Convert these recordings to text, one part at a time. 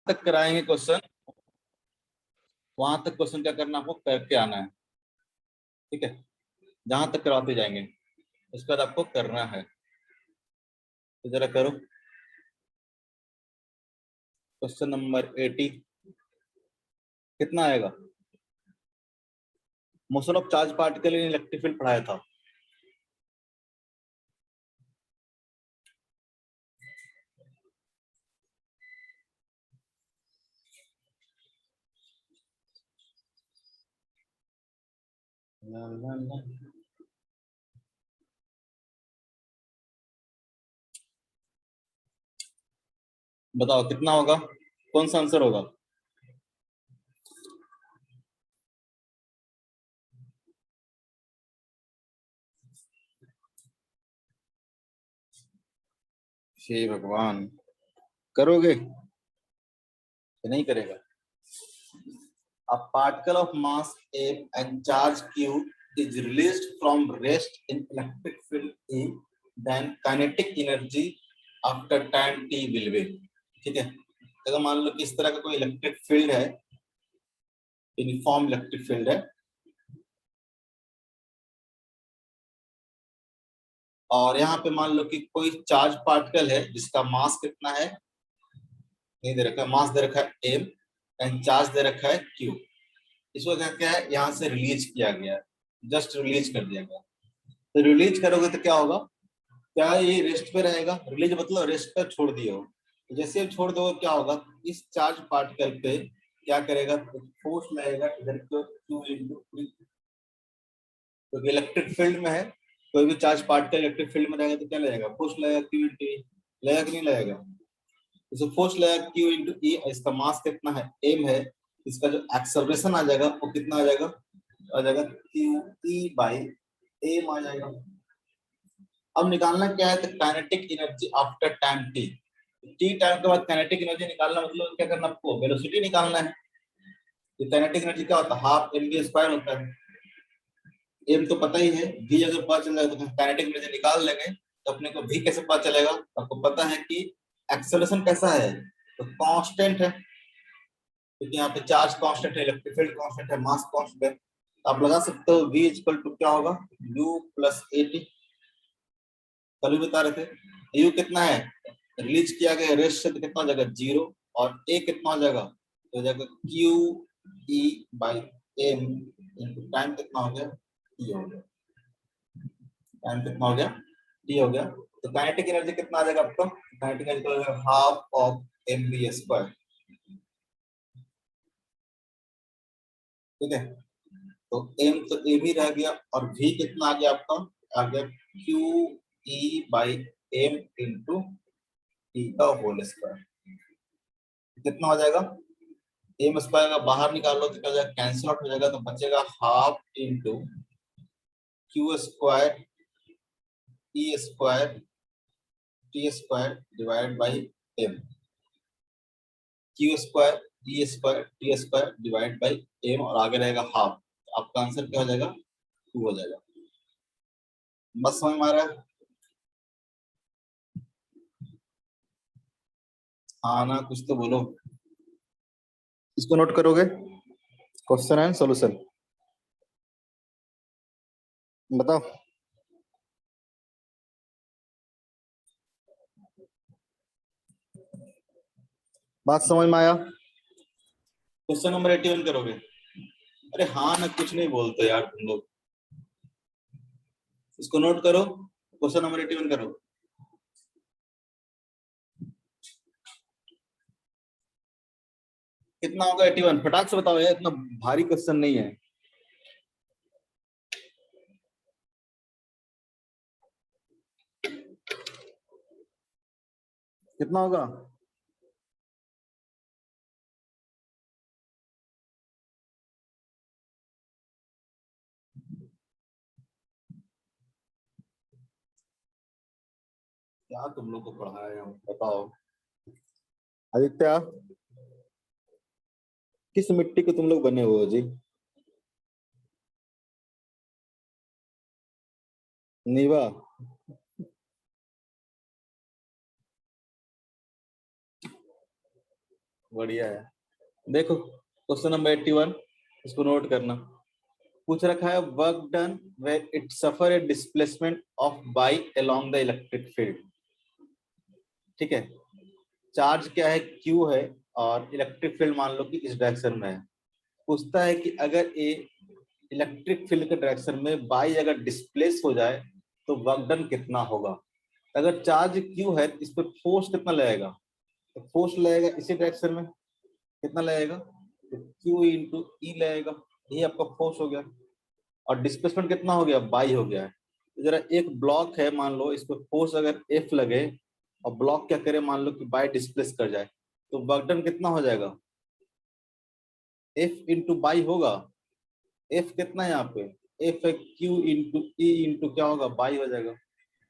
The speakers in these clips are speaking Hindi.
तक कराएंगे क्वेश्चन, वहां तक क्वेश्चन क्या करना आपको करके आना है, ठीक है। जहां तक करवाते जाएंगे उसके बाद आपको करना है। तो जरा करो क्वेश्चन नंबर 80। कितना आएगा? Motion of charge particle in electric field पढ़ाया था। बताओ कितना होगा, कौन सा आंसर होगा? हे भगवान, करोगे कि नहीं करेगा? A particle of mass m and charge q is released from rest in electric field E, then kinetic energy after time t will be। ठीक है, अगर मान लो कि इस तरह का कोई इलेक्ट्रिक फील्ड है, यूनिफॉर्म इलेक्ट्रिक फील्ड है, और यहाँ पे मान लो कि कोई चार्ज पार्टिकल है जिसका मास कितना है, नहीं दे रखा है, मास दे रखा है m एंड चार्ज दे रखा है q। इसको क्या है, यहाँ से रिलीज किया गया, जस्ट रिलीज कर दिया गया। तो रिलीज करोगे तो क्या होगा, क्या ये रेस्ट पे रहेगा? रिलीज मतलब रेस्ट पे छोड़ दिए हो, तो जैसे आप छोड़ दोगे क्या होगा, इस चार्ज पार्टिकल पे क्या करेगा, फोर्स लगेगा इधर को q into e। क्योंकि इलेक्ट्रिक फील्ड में है, कोई भी चार्ज पार्टिकल इलेक्ट्रिक फील्ड में रहेगा तो क्या लगेगा, फोर्स लगेगा q into e। लगेगा कि नहीं लगेगा? तो फोर्स लगेगा q into e, इसका मास कितना है, m है, इसका जो एक्सेलरेशन आ जाएगा वो कितना आ जाएगा q e by m आ जाएगा। अब निकालना क्या है, तो kinetic energy after time T. T time के बाद काइनेटिक एनर्जी निकालना मतलब क्या करना, आपको वेलोसिटी निकालना है। तो काइनेटिक एनर्जी क्या होता है, हाफ एम वी स्क्वायर होता है। एम तो पता ही है, वी अगर पता चल जाएगा तो काइनेटिक एनर्जी निकाल लेंगे। तो अपने को वी कैसे पता चलेगा, आपको पता है कि एक्सेलरेशन कैसा है, तो कांस्टेंट है, क्योंकि यहाँ पे चार्ज कांस्टेंट है, इलेक्ट्रिक फील्ड कांस्टेंट है, मास कांस्टेंट है। तो आप लगा सकते हो v इक्वल टू क्या होगा, u प्लस ए टी। कल भी बता रहे थे u कितना है, रिलीज किया गया रेस्ट से, तो कितना हो जाएगा जीरो, और a कितना हो जाएगा, तो हो जाएगा q e by m into time कितना हो गया, t हो गया। टाइम कितना हो गया, t हो गया। तो काइनेटिक एनर्जी कितना आ जाएगा आपका, काइनेटिक एनर्जी हो जाएगा half of M V square. ठीक है, तो m तो a भी रह गया, और v कितना आ गया आपका, आ गया q e by m into T का होल स्क्वायर। कितना हो जाएगा, एम स्क्वायर का बाहर निकाल लो तो क्या हो जाएगा, कैंसिल आउट हो जाएगा, तो बचेगा half into Q square T square divide by M. Q square T square divide by M, और आगे रहेगा हाफ। तो आपका आंसर क्या हो जाएगा, 2 हो जाएगा। बस समझ में आ रहा है? हाँ ना, कुछ तो बोलो। इसको नोट करोगे, क्वेश्चन एंड सॉल्यूशन बताओ। बात समझ में आया? क्वेश्चन नंबर 81 करोगे? अरे हाँ ना, कुछ नहीं बोलते यार तुम लोग। इसको नोट करो, क्वेश्चन नंबर 81 करो। कितना होगा 81, फटाक से बताओ यार, इतना भारी क्वेश्चन नहीं है। कितना होगा, क्या तुम लोग को पढ़ाया है बताओ। आदित्य, किस मिट्टी के तुम लोग बने हुए हो जी? नीवा। बढ़िया है। देखो क्वेश्चन नंबर 81, इसको नोट करना। पूछ रखा है work done when it suffer A displacement of by along the electric field. ठीक है, चार्ज क्या है, क्यू है, और इलेक्ट्रिक फील्ड मान लो कि इस डायरेक्शन में है। पूछता है कि अगर ये इलेक्ट्रिक फील्ड के डायरेक्शन में बाई अगर डिस्प्लेस हो जाए तो वर्क डन कितना होगा। अगर चार्ज क्यू है इस पर फोर्स कितना लगेगा, तो फोर्स लगेगा इसी डायरेक्शन में, कितना लगेगा, तो क्यू इंटू ई लगेगा, ये आपका फोर्स हो गया। और डिस्प्लेसमेंट कितना हो गया, बाई हो गया है। तो जरा एक ब्लॉक है, मान लो इस पर फोर्स अगर एफ लगे और ब्लॉक क्या करे, मान लो कि बाई डिस्प्लेस कर जाए, तो वर्क डन कितना हो जाएगा, एफ इंटू बाई होगा। एफ कितना है यहाँ पे, एफ है क्यू इंटू ई इंटू क्या होगा, बाई हो जाएगा।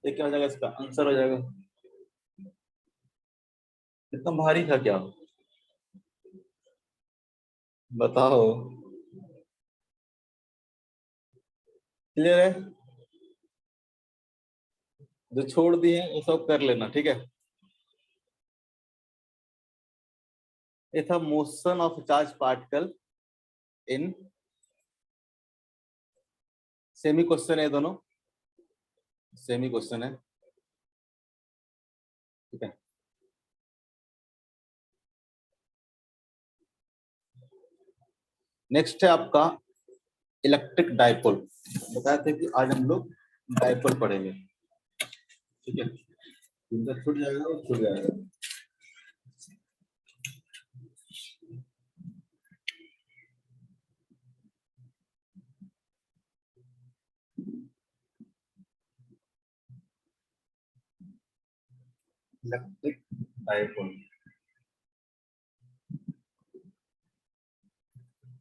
ये क्या हो जाएगा, इसका आंसर हो जाएगा। इतना भारी था क्या, बताओ। क्लियर है, जो छोड़ दिए वो सब कर लेना, ठीक है। ये था motion of charge particle in, semi question है दोनों, सेमी क्वेश्चन है, ठीक है। नेक्स्ट है आपका इलेक्ट्रिक डाइपोल। बताए थे कि आज हम लोग डाइपोल पढ़ेंगे, ठीक है। जिनका छूट जाएगा वो छूट जाएगा। इलेक्ट्रिक डाइपोल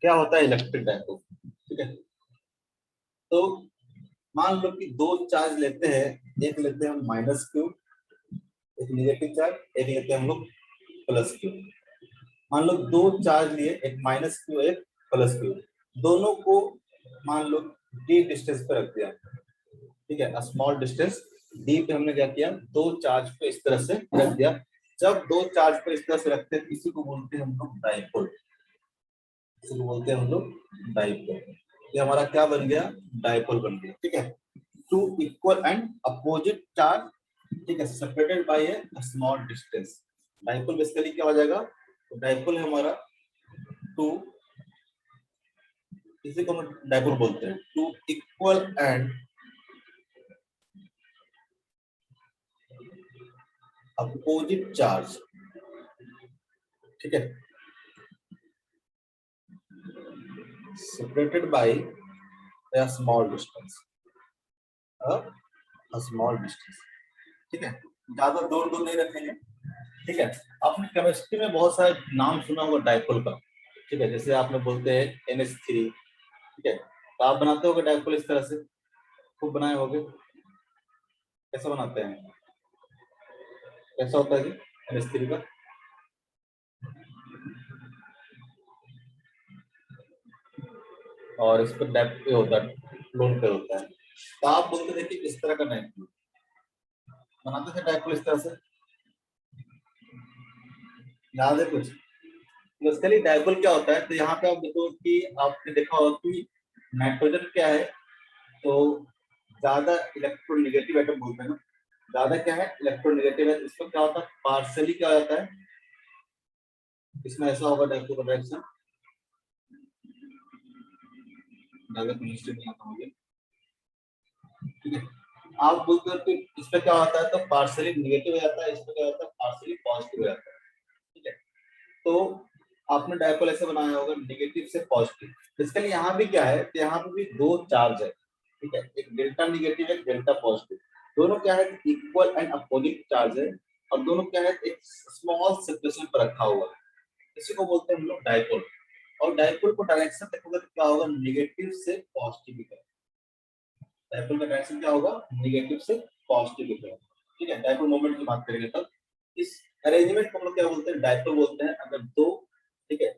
क्या होता है, इलेक्ट्रिक डाइपोल, ठीक है। तो मान लो कि दो चार्ज लेते हैं, एक लेते हैं हम माइनस क्यू, एक नेगेटिव चार्ज, एक लेते हैं हम लोग प्लस क्यू। मान लो दो चार्ज लिए, एक माइनस क्यू एक प्लस क्यू, दोनों को मान लो डी डिस्टेंस पे रख दिया, ठीक है, स्मॉल डिस्टेंस डी पे हमने क्या किया, दो चार्ज को इस तरह से रख दिया। जब दो चार्ज को इस तरह से रखते हैं इसी को बोलते हैं हम लोग डाइपोल, इसी को बोलते हैं हम लोग डाइपोल। ये हमारा क्या बन गया, डाइपोल बन गया, ठीक है। Two equal and opposite charge, ठीक है, separated by a small distance. Dipole basically क्या हो जाएगा, तो डाइपोल है हमारा टू, इसी को हम डाइपोल बोलते हैं, two equal and opposite charge, ठीक है, separated by a small distance, a small distance, ठीक है। ज्यादा दूर दूर नहीं रखेंगे, ठीक है। आपने केमिस्ट्री में बहुत सारे नाम सुना होगा डाइपोल का, ठीक है, जैसे आपने बोलते हैं NH3, ठीक है। तो आप बनाते होगे डाइपोल इस तरह से, खूब बनाए होगे। कैसे बनाते हैं, कैसा होता है जी NH3 का, और इस पर डाइप पे होता है, लोन पे होता है। तो आप बोलते थे कि इस तरह का डाइपोल बनाते थे, डाइपोल इस तरह से, याद है कुछ। बेसिकली डाइपोल क्या होता है, तो यहाँ पे आप देखो कि आपने देखा होगा कि नाइट्रोजन क्या है, तो ज्यादा इलेक्ट्रोनेगेटिव एटम बोलते हैं ना, ज्यादा क्या है इलेक्ट्रोनेगेटिव है, इसमें क्या होता है पार्शियली क्या होता है, इसमें ऐसा होगा डाइपोल का डायरेक्शन, ज्यादा केमिस्ट्री नहीं आता मुझे, ठीक है। आप बोलते हो कि इसमें क्या होता है, तो पार्शियली नेगेटिव हो जाता है, इसमें क्या होता है पार्शियली पॉजिटिव हो जाता है, ठीक है। तो आपने डाइपोल ऐसे बनाया होगा नेगेटिव से पॉजिटिव। बेसिकली यहाँ भी क्या है, तो यहाँ पे भी दो चार्ज है, ठीक है, एक डेल्टा नेगेटिव एक डेल्टा पॉजिटिव, दोनों क्या है इक्वल एंड अपोजिट चार्ज है, और दोनों क्या है एक स्मॉल सेपरेशन पर रखा हुआ है, इसी को बोलते हैं हम लोग डाइपोल। और डाइपोल को डायरेक्शन देखोगे तो क्या होगा, नेगेटिव से पॉजिटिव की तरफ। डाइपोल का डायरेक्शन क्या होगा, नेगेटिव से पॉजिटिव की तरफ, ठीक है। डाइपोल मोमेंट की बात करेंगे तब इस अरेंजमेंट को हम लोग क्या बोलते हैं, डाइपोल बोलते हैं। अगर दो, ठीक है,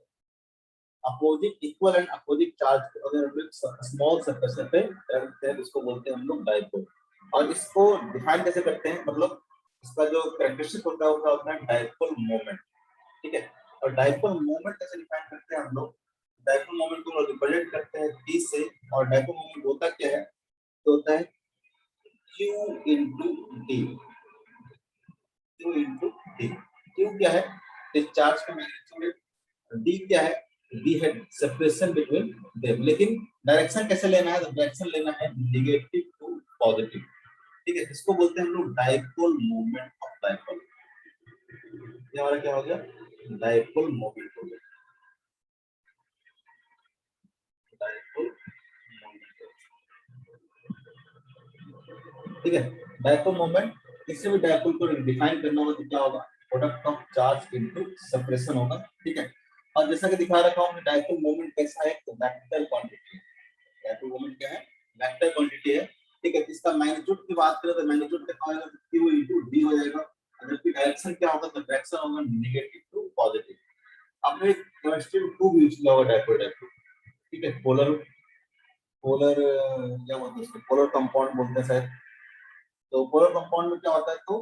opposite equal and opposite charge अगर हम लोग स्मॉल सरफेस पे रखते हैं इसको बोलते हैं हम लोग डाइपोल। और इसको डिफाइन कैसे करते हैं, मतलब इसका जो कैरेक्टरिस्टिक होता है वो क्या होता है, डाइपोल मोमेंट, ठीक है। और डायपोल मोमेंट कैसे डिफाइन करते हैं हम लोग? डायपोल मोमेंट को रिप्रेजेंट करते हैं d से, और डायपोल मोमेंट होता क्या है? तो होता है q into d, q into d। q क्या है? डिस्चार्ज का मैग्नीट्यूड है। d क्या है? d है सेपरेशन बिटवीन देम। लेकिन डायरेक्शन कैसे लेना है? तो डायरेक्शन लेना है नेगेटिव टू पॉजिटिव, ठीक है। इसको बोलते हैं हम लोग डायपोल मोमेंट ऑफ डायपोल। ये हमारा क्या हो गया? डायपोल मोमेंट हो गया, डायपोल मोमेंट, ठीक है। डायपोल मोमेंट, किसी भी डायपोल को डिफाइन करना हो तो क्या होगा? Product of charge into separation होगा, ठीक है। और जैसा कि दिखा रखा हूं, डायपोल मोमेंट कैसा है? तो वेक्टर क्वांटिटी। डायपोल मोमेंट क्या है? वेक्टर क्वांटिटी है, ठीक है। इसका मैग्नीट्यूड की बात करें तो मैग्नीट्यूड कितना होगा? q into d हो जाएगा। अगर की डायरेक्शन क्या होगा? तो डायरेक्शन होगा नेगेटिव टू पॉजिटिव। आपने केमिस्ट्री में खूब यूज किया होगा डायपोल, डायपोल, ठीक है। पोलर पोलर क्या बोलते हैं उसको? पोलर कंपाउंड बोलते हैं शायद। तो पोलर कंपाउंड में क्या होता है? तो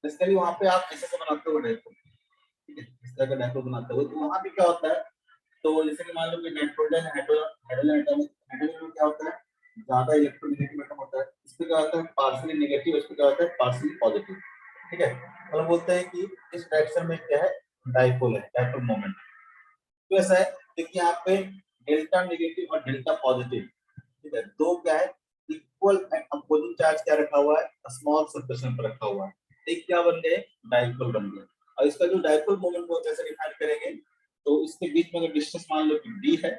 बेसिकली वहां पे आप ऐसे से बनाते हो डायपोल, ठीक है, इस तरह का डायपोल बनाते हो। तो वहां पे क्या होता है? तो जैसे कि मान लो कि नाइट्रोजन हाइड्रोजन एटम, हाइड्रोजन में क्या होता है? ज्यादा इलेक्ट्रोनेगेटिव एटम होता है। इसमें क्या होता है? पार्शियली नेगेटिव, इसमें क्या होता है? पार्शियली पॉजिटिव, ठीक है। मतलब बोलते हैं कि इस डायरेक्शन में क्या है? डायपोल है, डायपोल मोमेंट। तो ऐसा है, देखिए यहाँ पे डेल्टा नेगेटिव और डेल्टा पॉजिटिव, ठीक है, दो क्या है? इक्वल एंड अपोजिंग चार्ज क्या रखा हुआ है? स्मॉल सरफेस पर रखा हुआ है। एक क्या बन गए? डायपोल बन गया। और इसका जो डायपोल मोमेंट को कैसे डिफाइन करेंगे? तो इसके बीच में अगर डिस्टेंस मान लो कि d है,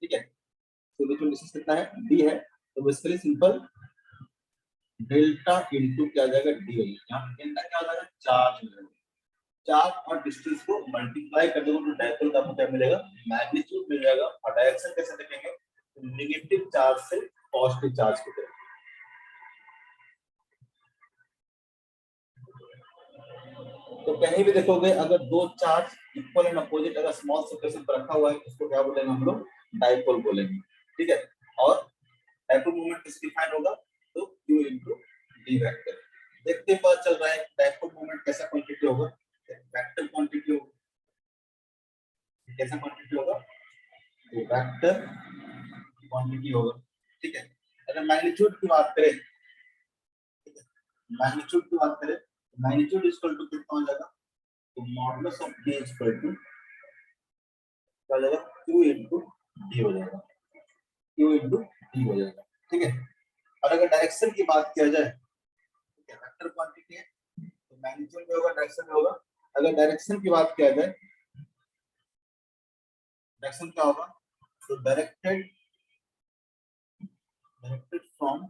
ठीक है, तो बीच में डिस्टेंस कितना है? d है। तो बेसिकली सिंपल डेल्टा इनटू क्या आ जाएगा? d हो जाएगा। यहाँ पे डेल्टा क्या आ जाएगा? चार्ज हो जाएगा। चार्ज और डिस्टेंस को मल्टीप्लाई कर दोगे तो डायपोल का आपको क्या मिलेगा? मैग्नीट्यूड मिल जाएगा। और डायरेक्शन कैसे देखेंगे? नेगेटिव चार्ज से पॉजिटिव चार्ज की तरफ। तो कहीं भी देखोगे अगर दो चार्ज इक्वल एंड अपोजिट अगर स्मॉल सर्फेस पर रखा हुआ है, उसको क्या बोलेंगे हम लोग? डायपोल बोलेंगे, ठीक है। और डायपोल मोमेंट किस डिफाइन होगा? तो q into d वेक्टर। देखते पता चल रहा है डायपोल मोमेंट कैसा क्वांटिटी होगा? वेक्टर क्वांटिटी होगा। कैसा क्वांटिटी होगा? तो वेक्टर क्वांटिटी होगा, ठीक है। अगर मैग्नीट्यूड की बात करें, मैग्नीट्यूड की बात करें, मैग्नीट्यूड इक्वल टू कितना हो जाएगा? तो modulus of d equal to क्या हो जाएगा? q into d हो जाएगा, q into d हो जाएगा, ठीक है। और अगर डायरेक्शन की बात किया जाए, ठीक है, वेक्टर क्वांटिटी है तो मैग्नीट्यूड में होगा, डायरेक्शन में होगा। अगर डायरेक्शन की बात किया जाए, डायरेक्शन क्या होगा? तो directed, directed from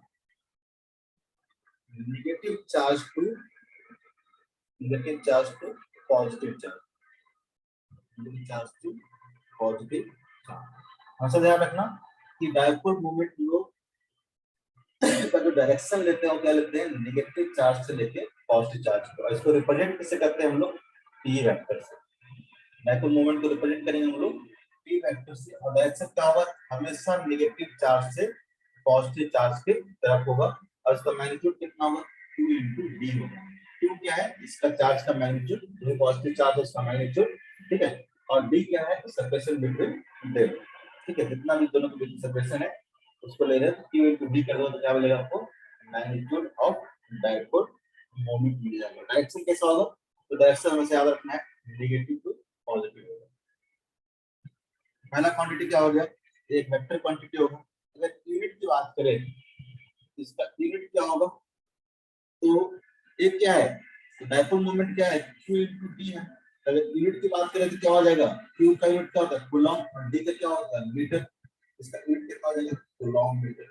negative charge to, negative charge to positive charge, negative charge to positive charge. हमेशा ध्यान रखना कि डायपोल मोमेंट लोग का जो डायरेक्शन लेते हैं वो क्या लेते हैं? नेगेटिव चार्ज से लेके पॉजिटिव चार्ज को। इसको रिप्रेजेंट कैसे करते हैं हम लोग? p वेक्टर से। डायपोल मोमेंट को रिप्रेजेंट करेंगे हम लोग p वेक्टर से। और डायरेक्शन क्या होगा? हमेशा नेगेटिव चार्ज से पॉजिटिव चार्ज की तरफ होगा। और इसका मैग्नीट्यूड कितना होगा? q into d होगा। q क्या है? इसका चार्ज का मैग्नीट्यूड, जो पॉजिटिव चार्ज है उसका मैग्नीट्यूड, ठीक है। और d क्या है? सेपरेशन बिटवीन देम, ठीक है। जितना भी दोनों के बीच सेपरेशन है उसको ले रहे हैं, q into d कर दो तो क्या मिलेगा आपको? मैग्नीट्यूड ऑफ डायपोल मोमेंट मिल जाएगा। डायरेक्शन कैसा होगा? तो डायरेक्शन हमें याद रखना है नेगेटिव टू पॉजिटिव होगा। पहला क्वांटिटी क्या हो गया? एक वेक्टर क्वांटिटी होगा। अगर यूनिट की बात करें, इसका यूनिट क्या होगा? तो एक क्या है? तो डायपोल मोमेंट क्या है? q into d है। अगर यूनिट की बात करें तो क्या हो जाएगा? q का यूनिट क्या होता है? कूलॉम, और d का क्या होता है? मीटर। इसका यूनिट कितना हो जाएगा? Coulomb metre.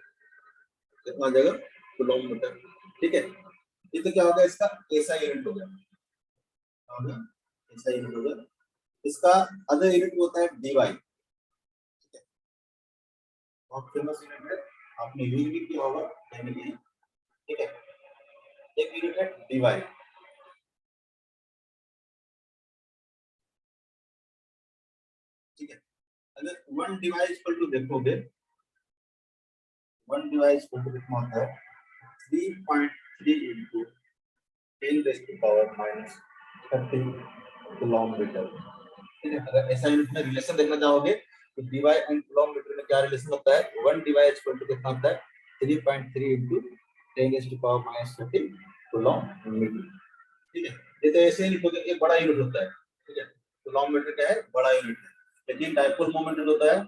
कितना हो जाएगा? कूलॉम मीटर, ठीक है। ये तो क्या होगा? इसका ऐसा यूनिट हो गया, क्या हो गया? ऐसा यूनिट हो गया। इसका अदर यूनिट होता है dy, ठीक है। बहुत फेमस यूनिट है, आपने यूज भी किया होगा कहीं भी, ठीक है। एक यूनिट है dy, ठीक है। अगर वन डिवाइस इक्वल टू देखोगे, वन डिवाइस इक्वल टू कितना होता है? 3.3 into 10 raised to power minus 30 kilometre, ठीक है, अगर ऐसा यूनिट में रिलेशन देखना चाहोगे तो dy एंड कूलॉम मीटर में क्या रिलेशन होता है, 1 dy इक्वल टू कितना होता है 3.3 into 10⁻⁻³ कूलॉम मीटर। ठीक है, ये तो ऐसे ही एक बड़ा यूनिट होता है। ठीक है, कूलॉम मीटर क्या है, बड़ा यूनिट है। लेकिन डाइपोल मोमेंट जो होता है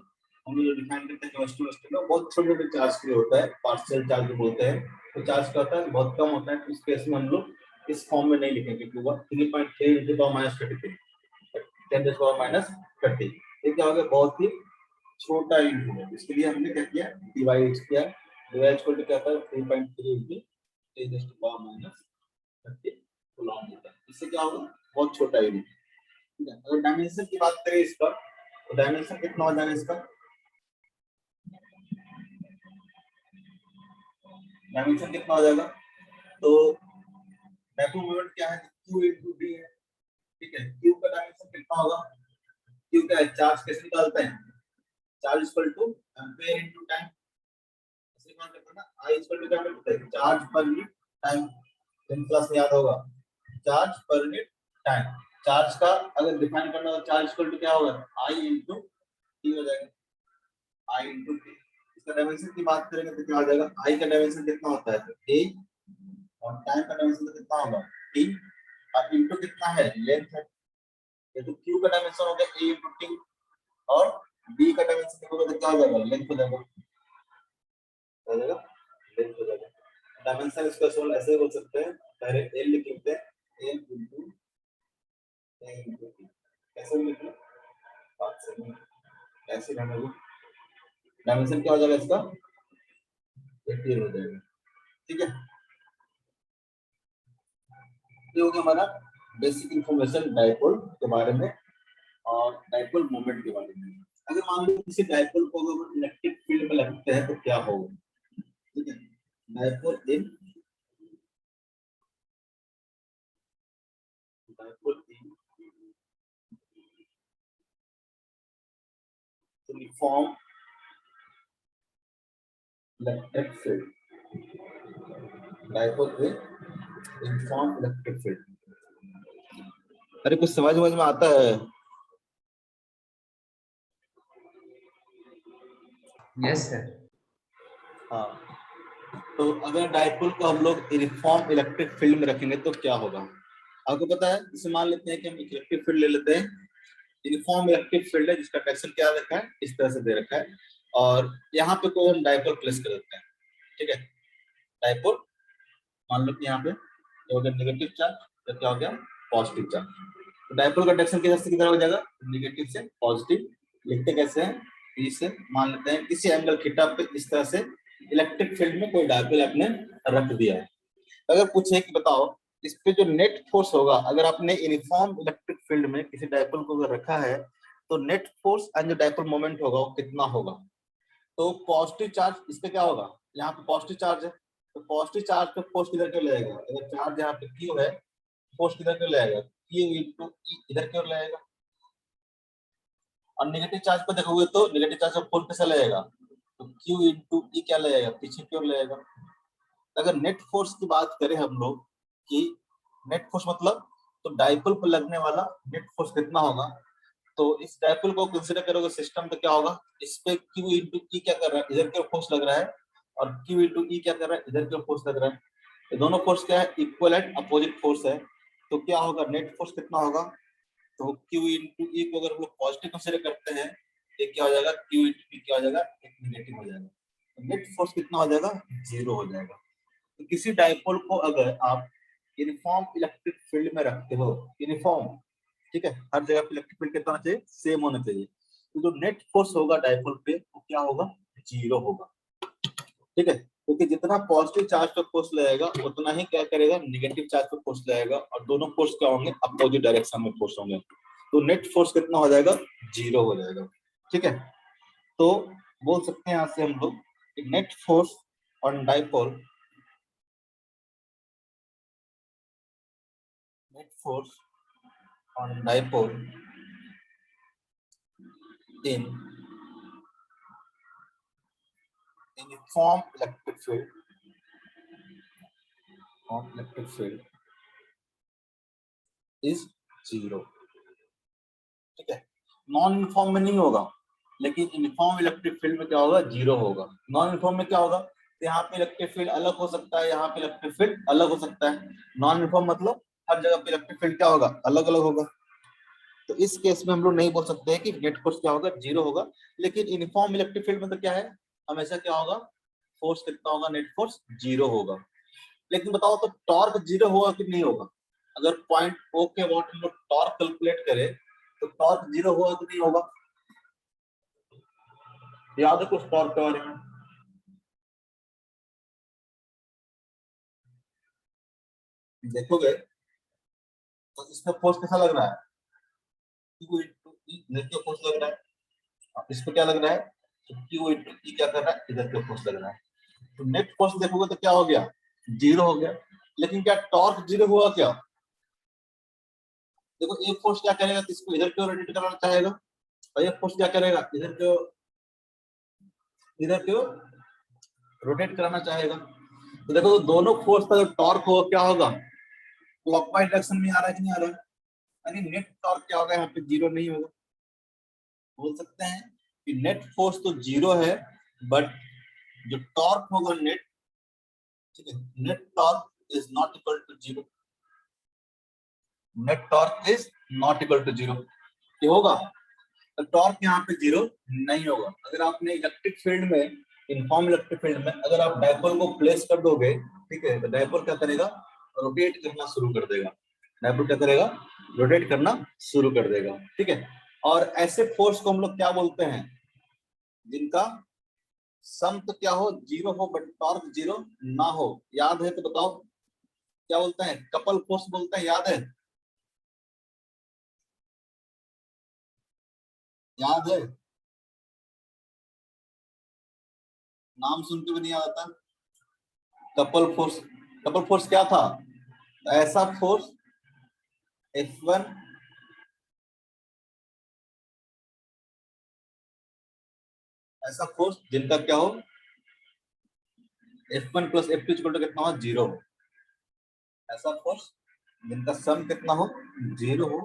हम लोग जो डिफाइन करते हैं केमिस्ट्री में, बहुत छोटे छोटे चार्ज के लिए होता है, पार्शियल चार्ज बोलते हैं। तो चार्ज क्या होता है, बहुत कम होता है, तो इस केस में हम लोग इस फॉर्म में नहीं लिखेंगे क्योंकि 3.3 into 10⁻³ 10⁻30। ये क्या हो गया, बहुत ही छोटा यूनिट है, इसके लिए हमने क्या किया, डिवाइड किया। डिवाइड इक्वल टू क्या होता है 3.3 into 10⁻30 कूलॉम मीटर। इससे क्या होगा, बहुत छोटा यूनिट। ठीक है, अगर डायमेंशन की बात करें इसका, तो डायमेंशन कितना हो जाएगा इसका, डायमेंशन कितना हो जाएगा, तो डाइपोल मोमेंट क्या है, q into d है। ठीक है, q का डायमेंशन कितना होगा, q क्या है, चार्ज कैसे निकालते हैं, charge equal to ampere into time. ऐसे कौन करता है ना, I इक्वल टू क्या करते हैं, charge per unit time. 10 class में याद होगा, charge per unit time. Charge का अगर डिफाइन करना हो, चार्ज इक्वल टू क्या होगा, I into t हो जाएगा, I into t। इसका डायमेंशन की बात करेंगे तो क्या हो जाएगा, I का डायमेंशन कितना होता है, a, और टाइम का डायमेंशन कितना होगा, t, और इनटू कितना है, लेंथ है। ये तो q का डायमेंशन हो गया a into t, और d का डायमेंशन होगा तो क्या हो जाएगा, लेंथ हो जाएगा, हो जाएगा, लेंथ हो जाएगा। डायमेंशन इसका सोल्व ऐसे बोल सकते हैं, पहले l लिख लेते हैं, l into a into t। कैसे लिख लो, बात सही है, ऐसे रहने दो। डायमेंशन क्या हो जाएगा इसका, 18 हो जाएगा। ठीक है, ये हो गया हमारा बेसिक इंफॉर्मेशन डाइपोल के बारे में और डाइपोल मोमेंट के बारे में। अगर मान लो किसी डाइपोल को अगर इलेक्ट्रिक फील्ड में लगते हैं तो क्या होगा। ठीक है, dipole in uniform electric field, dipole in uniform electric field. अरे कुछ समझ में आता है, यस सर। हाँ। तो अगर डाइपोल को हम लोग यूनिफॉर्म इलेक्ट्रिक फील्ड में रखेंगे तो क्या होगा, आपको पता है। इसे मान लेते हैं कि हम इलेक्ट्रिक फील्ड ले लेते हैं, यूनिफॉर्म इलेक्ट्रिक फील्ड है जिसका डायरेक्शन क्या रखा है, इस तरह से दे रखा है, और यहाँ पे कोई हम डाइपोल प्लेस कर देते हैं। ठीक है, डाइपोल मान लो कि यहाँ पे ये हो गया नेगेटिव चार्ज, तो क्या हो गया पॉजिटिव चार्ज। तो डाइपोल का डायरेक्शन किधर से किधर हो जाएगा, नेगेटिव से पॉजिटिव। लिखते कैसे हैं, पी से मान लेते हैं किसी एंगल थीटा पे इस तरह से इलेक्ट्रिक फील्ड में कोई डाइपोल आपने रख दिया है। अगर पूछे कि बताओ इस पे जो नेट फोर्स होगा, अगर आपने यूनिफॉर्म इलेक्ट्रिक फील्ड में किसी डाइपोल को अगर रखा है तो नेट फोर्स एंड जो डाइपोल मोमेंट होगा वो कितना होगा। तो पॉजिटिव चार्ज इस पे क्या होगा, यहाँ पे पॉजिटिव चार्ज है, तो पॉजिटिव चार्ज पे फोर्स किधर क्यों लगेगा, अगर चार्ज यहाँ पे क्यू है, फोर्स किधर क्यों लगेगा, क्यू इनटू ई इधर क्यों लगेगा। और नेगेटिव चार्ज पे देखोगे तो नेगेटिव चार्ज पे फोर्स कैसा लगेगा, तो क्यू इनटू ई क्या लगेगा, पीछे क्यों लगेगा। अगर नेट फोर्स की बात करें हम लोग कि नेट फोर्स मतलब, तो डाइपोल पर लगने वाला नेट फोर्स कितना होगा, तो इस डाइपोल को कंसीडर करोगे सिस्टम तो क्या होगा, इस पे Q इंटू ई क्या कर रहा है, इधर क्यों फोर्स लग रहा है, और Q इंटू ई क्या कर रहा है, इधर क्यों फोर्स लग रहा है। ये दोनों फोर्स क्या है, इक्वल एंड अपोजिट फोर्स है। तो क्या होगा, नेट फोर्स कितना होगा, तो Q इंटू ई को अगर हम लोग पॉजिटिव कंसीडर करते हैं तो क्या हो जाएगा, Q इंटू ई क्या हो जाएगा, एक नेगेटिव हो जाएगा। नेट फोर्स कितना हो जाएगा, 0 हो जाएगा। तो किसी डाइपोल को अगर आप यूनिफॉर्म इलेक्ट्रिक फील्ड में रखते हो, यूनिफॉर्म, ठीक है, हर जगह पे इलेक्ट्रिक फील्ड कितना होना चाहिए, सेम होना चाहिए, तो जो नेट फोर्स होगा डाइपोल पे वो क्या होगा, 0 होगा। ठीक है, क्योंकि जितना पॉजिटिव चार्ज पे फोर्स लगेगा उतना ही क्या करेगा, नेगेटिव चार्ज पे फोर्स लगेगा, और दोनों फोर्स क्या होंगे, अपोजिट डायरेक्शन में फोर्स होंगे। तो नेट फोर्स कितना हो जाएगा, 0 हो जाएगा। ठीक है, तो बोल सकते हैं यहाँ से हम लोग net force on dipole, net force on dipole in uniform electric field is 0। ठीक है, नॉन यूनिफॉर्म में नहीं होगा, लेकिन यूनिफॉर्म इलेक्ट्रिक फील्ड में क्या होगा, जीरो होगा। नॉन यूनिफॉर्म में क्या होगा, तो यहाँ पे इलेक्ट्रिक फील्ड अलग हो सकता है, यहाँ पे इलेक्ट्रिक फील्ड अलग हो सकता है। नॉन यूनिफॉर्म मतलब हर जगह पे इलेक्ट्रिक फील्ड क्या होगा, अलग अलग होगा। तो इस केस में हम लोग नहीं बोल सकते हैं कि नेट फोर्स क्या होगा, जीरो होगा। लेकिन यूनिफॉर्म इलेक्ट्रिक फील्ड में तो क्या है, हमेशा क्या होगा, फोर्स कितना होगा, नेट फोर्स जीरो होगा। लेकिन बताओ तो टॉर्क जीरो होगा कि नहीं होगा। अगर पॉइंट ओ के अबाउट हम लोग टॉर्क कैलकुलेट करें तो टॉर्क जीरो होगा कि नहीं होगा। याद है कुछ टॉर्क के बारे में, देखोगे तो इसमें फोर्स कैसा लग रहा है, क्यू इंटू ई नेगेटिव फोर्स लग रहा है। इस पे क्या लग रहा है, क्यू इंटू ई क्या कर रहा है, इधर के फोर्स लग रहा है। तो नेट फोर्स देखोगे तो क्या हो गया, जीरो हो गया। लेकिन क्या टॉर्क जीरो हुआ क्या, देखो एक फोर्स क्या करेगा, तो इसको इधर क्यों रोटेट करना चाहेगा, और एक फोर्स क्या करेगा, इधर क्यों रोटेट कराना चाहेगा। तो देखो तो दोनों फोर्स का जो टॉर्क होगा क्या होगा, क्लॉकवाइज डायरेक्शन में आ रहा है कि नहीं आ रहा है, यानी नेट टॉर्क क्या होगा, यहाँ पे जीरो नहीं होगा। बोल सकते हैं कि नेट फोर्स तो जीरो है, बट जो टॉर्क होगा नेट, ठीक है, net torque is not equal to zero. Net torque is not equal to zero, ये होगा, तो टॉर्क यहाँ पे जीरो नहीं होगा। अगर आपने इलेक्ट्रिक फील्ड में, यूनिफॉर्म इलेक्ट्रिक फील्ड में अगर आप डायपोल को प्लेस कर दोगे, ठीक है, तो डायपोल क्या करेगा, रोटेट करना शुरू कर देगा। डायपोल क्या करेगा, रोटेट करना शुरू कर देगा, ठीक है। और ऐसे फोर्स को हम लोग क्या बोलते हैं, जिनका सम तो क्या हो, जीरो हो, बट टॉर्क जीरो ना हो। याद है तो बताओ, क्या बोलते हैं, कपल फोर्स बोलते हैं, याद है, याद है, नाम सुन के भी नहीं याद आता, कपल फोर्स। कपल फोर्स क्या था, ऐसा फोर्स F1, ऐसा फोर्स जिनका क्या हो, F1 plus F2 equal to कितना हो, जीरो हो। ऐसा फोर्स जिनका सम कितना हो, जीरो हो,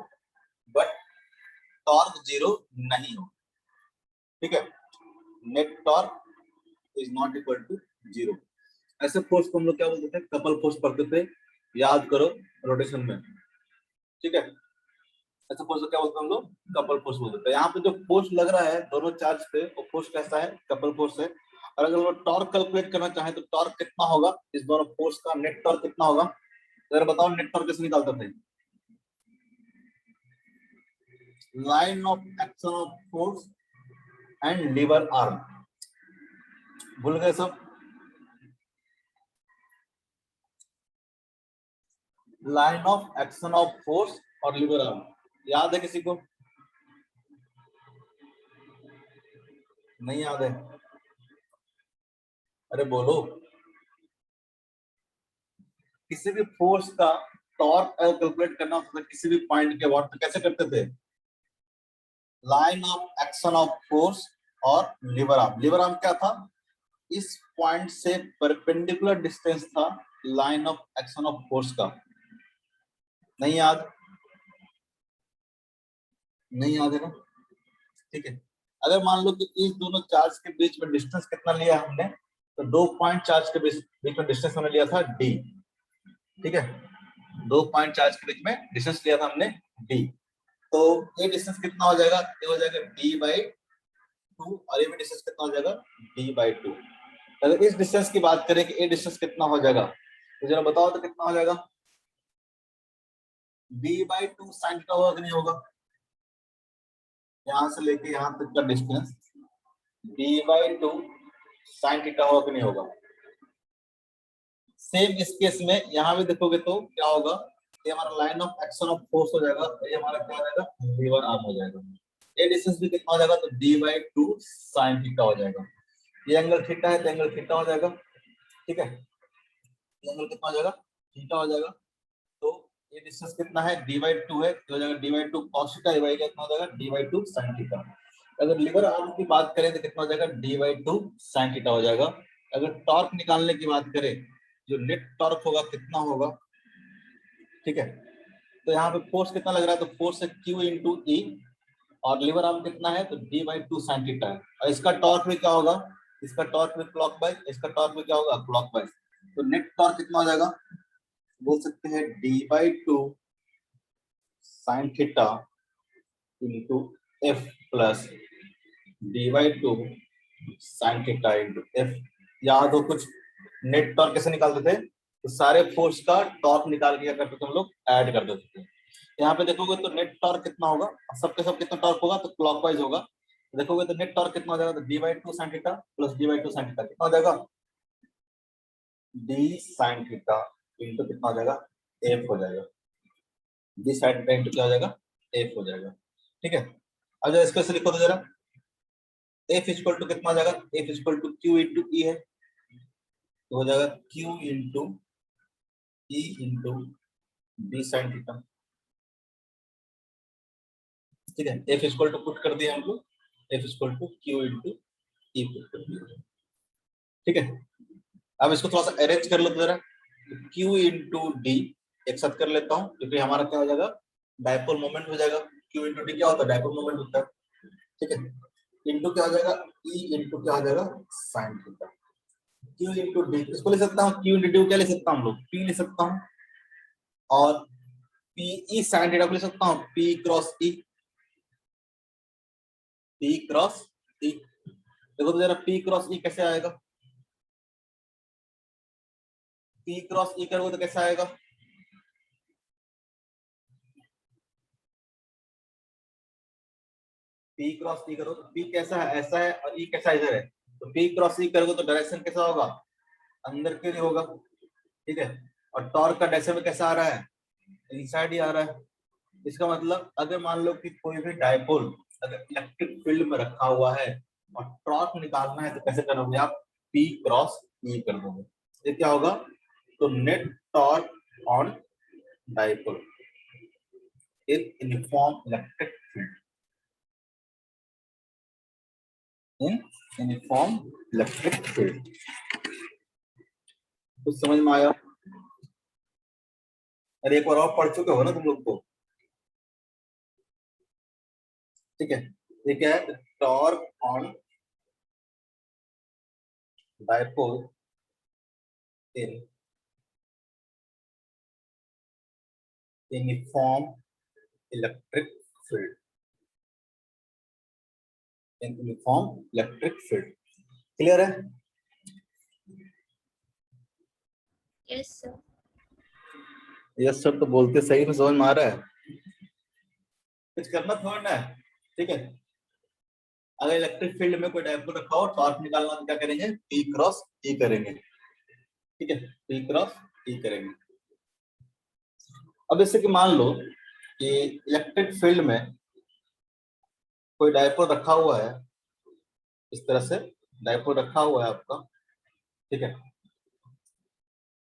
बट टॉर्क जीरो नहीं हो, ठीक है। Net torque is not equal to zero. ऐसे फोर्स को हम लोग क्या बोलते थे, कपल फोर्स पढ़ते थे, याद करो, रोटेशन में, ठीक है। ऐसे फोर्स को क्या बोलते हैं हम लोग, कपल फोर्स बोलते हैं। यहाँ पे जो फोर्स लग रहा है दोनों चार्ज पे, वो फोर्स कैसा है, कपल फोर्स है। और अगर वो टॉर्क कैलकुलेट करना चाहे तो टॉर्क कितना होगा, इस दोनों फोर्स का नेट टॉर्क कितना होगा, अगर बताओ नेट टॉर्क कैसे निकालते थे, line of action of force and lever arm, भूल गए सब, line of action of force और लीवर आर्म, याद है किसी को, नहीं याद है, अरे बोलो। किसी भी फोर्स का टॉर्क कैलकुलेट करना होता था किसी भी पॉइंट के अबाउट, तो कैसे करते थे, line of action of force और लीवर आर्म। लीवर आर्म क्या था, इस पॉइंट से परपेंडिकुलर डिस्टेंस था line of action of force का। नहीं याद, नहीं याद है ना, ठीक है। अगर मान लो कि इस दोनों चार्ज के बीच में डिस्टेंस कितना लिया हमने, तो दो पॉइंट चार्ज के बीच में डिस्टेंस हमने लिया था डी, ठीक है। दो पॉइंट चार्ज के बीच में डिस्टेंस लिया था हमने डी। तो ये डिस्टेंस कितना हो जाएगा, ये हो जाएगा डी बाई टू, और ये भी डिस्टेंस कितना हो जाएगा, डी बाई टू। अगर इस डिस्टेंस की बात करें कि ये डिस्टेंस कितना हो जाएगा, तो जरा बताओ तो कितना हो जाएगा, D by two sine theta होगा कि नहीं होगा, यहां से लेके यहां तक का distance D by two sine theta होगा कि नहीं होगा। सेम इस केस में यहाँ भी देखोगे तो क्या होगा, ये हमारा line of action of force हो जाएगा, तो ये हमारा क्या हो जाएगा, लीवर आर्म हो जाएगा। ये डिस्टेंस भी कितना हो जाएगा, तो D by two sine theta हो जाएगा। ये एंगल थीटा है तो एंगल थीटा हो जाएगा, ठीक है, ये एंगल कितना हो जाएगा, थीटा हो जाएगा। तो ये डिस्टेंस कितना है, डी बाई टू है, तो हो जाएगा D by two cos theta divide कितना हो जाएगा, D by two sine theta. अगर लीवर आर्म की बात करें तो कितना हो जाएगा, D by two sine theta हो जाएगा। अगर टॉर्क निकालने की बात करें, जो नेट टॉर्क होगा कितना होगा, ठीक है। तो यहाँ पे फोर्स कितना लग रहा है, तो फोर्स है क्यू इंटू ई, और लीवर आर्म कितना है, तो d/2 sin थीटा है। और इसका टॉर्क भी क्या होगा, इसका टॉर्क भी क्लॉकवाइज, इसका टॉर्क भी क्या होगा, क्लॉकवाइज। तो नेट टॉर्क कितना हो जाएगा, बोल सकते हैं d/2 sin theta into f plus d/2 sin theta into f। याद हो कुछ नेट टॉर्क कैसे निकालते थे, तो सारे फोर्स का टॉर्क निकाल के क्या करते थे हम लोग, ऐड कर देते थे। यहाँ पे देखोगे तो नेट टॉर्क कितना होगा, सबके सब कितना टॉर्क होगा, तो क्लॉकवाइज होगा। देखोगे तो नेट टॉर्क कितना हो जाएगा, तो d/2 sin theta plus d/2 sin theta कितना हो जाएगा, d sin थीटा इंटू कितना हो जाएगा, f हो जाएगा। d sin थीटा इंटू क्या हो जाएगा, f हो जाएगा। ठीक है, अब जरा इसको ऐसे लिखो तो जरा, f इक्वल टू कितना हो जाएगा, f equal to q into e है, तो हो जाएगा q into e into d sin theta. ठीक है, f इक्वल टू पुट कर दिया हम लोग, f equal to q into e put कर दिया। ठीक है, अब इसको थोड़ा सा अरेंज कर लो तो जरा, q इंटू डी एक साथ कर लेता हूँ, क्योंकि हमारा क्या हो जाएगा, डायपोल मोमेंट हो जाएगा। q इंटू डी क्या होता है, डायपोल मोमेंट होता है। ठीक है, इंटू क्या हो जाएगा, e इंटू क्या हो जाएगा, sine theta. q into D इसको ले सकता हूँ, q इंटू डी क्या ले सकता हूँ हम लोग, p ले सकता हूँ, और p e साइन थीटा को ले सकता हूँ, p cross e, p cross e। देखो तो जरा p क्रॉस e कैसे आएगा, p क्रॉस e करोगे तो कैसे आएगा, p क्रॉस e करो तो p कैसा है, ऐसा है, और e कैसा इधर है, तो p क्रॉस e करोगे तो डायरेक्शन कैसा होगा, अंदर के लिए होगा। ठीक है, और टॉर्क का डायरेक्शन में कैसा आ रहा है, इनसाइड ही आ रहा है। इसका मतलब अगर मान लो कि कोई भी डायपोल अगर इलेक्ट्रिक फील्ड में रखा हुआ है और टॉर्क निकालना है, तो कैसे करोगे आप, p क्रॉस e कर दोगे, ये क्या होगा, तो net torque on dipole is uniform electric field in uniform electric field. कुछ समझ में आया, अरे एक बार और पढ़ चुके हो ना तुम लोग को। ठीक है, ये क्या है, torque on dipole in uniform electric field, in uniform electric field. Clear है, यस सर। यस सर तो बोलते सही में समझ में आ रहा है, कुछ करना थोड़ा ना है। ठीक है, अगर इलेक्ट्रिक फील्ड में कोई डायपोल रखा हो, टॉर्क निकालना तो क्या करेंगे, p क्रॉस e करेंगे। ठीक है, p क्रॉस e करेंगे। अब जैसे कि मान लो कि इलेक्ट्रिक फील्ड में कोई डायपोल रखा हुआ है, इस तरह से डायपोल रखा हुआ है आपका। ठीक है,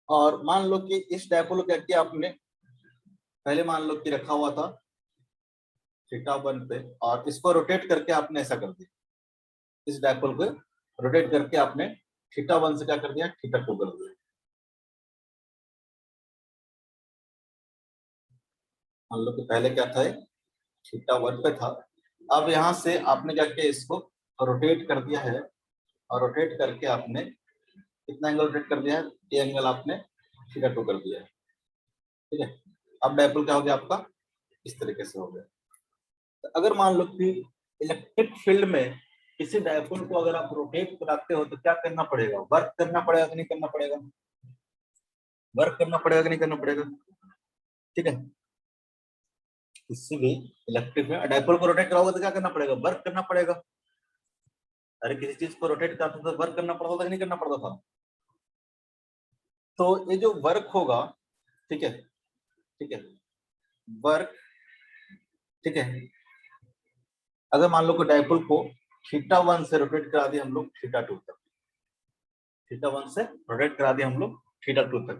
और मान लो कि इस डायपोल को क्या किया आपने, पहले मान लो कि रखा हुआ था θ1 पे, और इसको रोटेट करके आपने ऐसा कर दिया, इस डायपोल को रोटेट करके आपने θ1 से क्या कर दिया, θ2 कर दिया। मान लो कि पहले क्या था, θ1 पे था, अब यहाँ से आपने क्या किया, इसको रोटेट कर दिया है, और रोटेट करके आपने कितना एंगल रोटेट कर दिया है, ये एंगल आपने θ2 कर दिया है। ठीक है, अब डायपोल क्या हो गया आपका, इस तरीके से हो गया। तो अगर मान लो कि इलेक्ट्रिक फील्ड में किसी डायपोल को अगर आप रोटेट कराते हो, तो क्या करना पड़ेगा, वर्क करना पड़ेगा कि नहीं करना पड़ेगा, वर्क करना पड़ेगा कि नहीं करना पड़ेगा। ठीक है, किसी भी इलेक्ट्रिक में डायपोल को रोटेट कराओगे तो क्या करना पड़ेगा, वर्क करना पड़ेगा। अरे किसी चीज को रोटेट करते तो वर्क करना पड़ता था कि नहीं करना पड़ता था, तो ये जो वर्क होगा, ठीक है, ठीक है, वर्क, ठीक है, अगर मान लो कि डायपोल को θ1 से रोटेट करा दिया हम लोग θ2 तक, θ1 से रोटेट करा दिया हम लोग θ2 तक,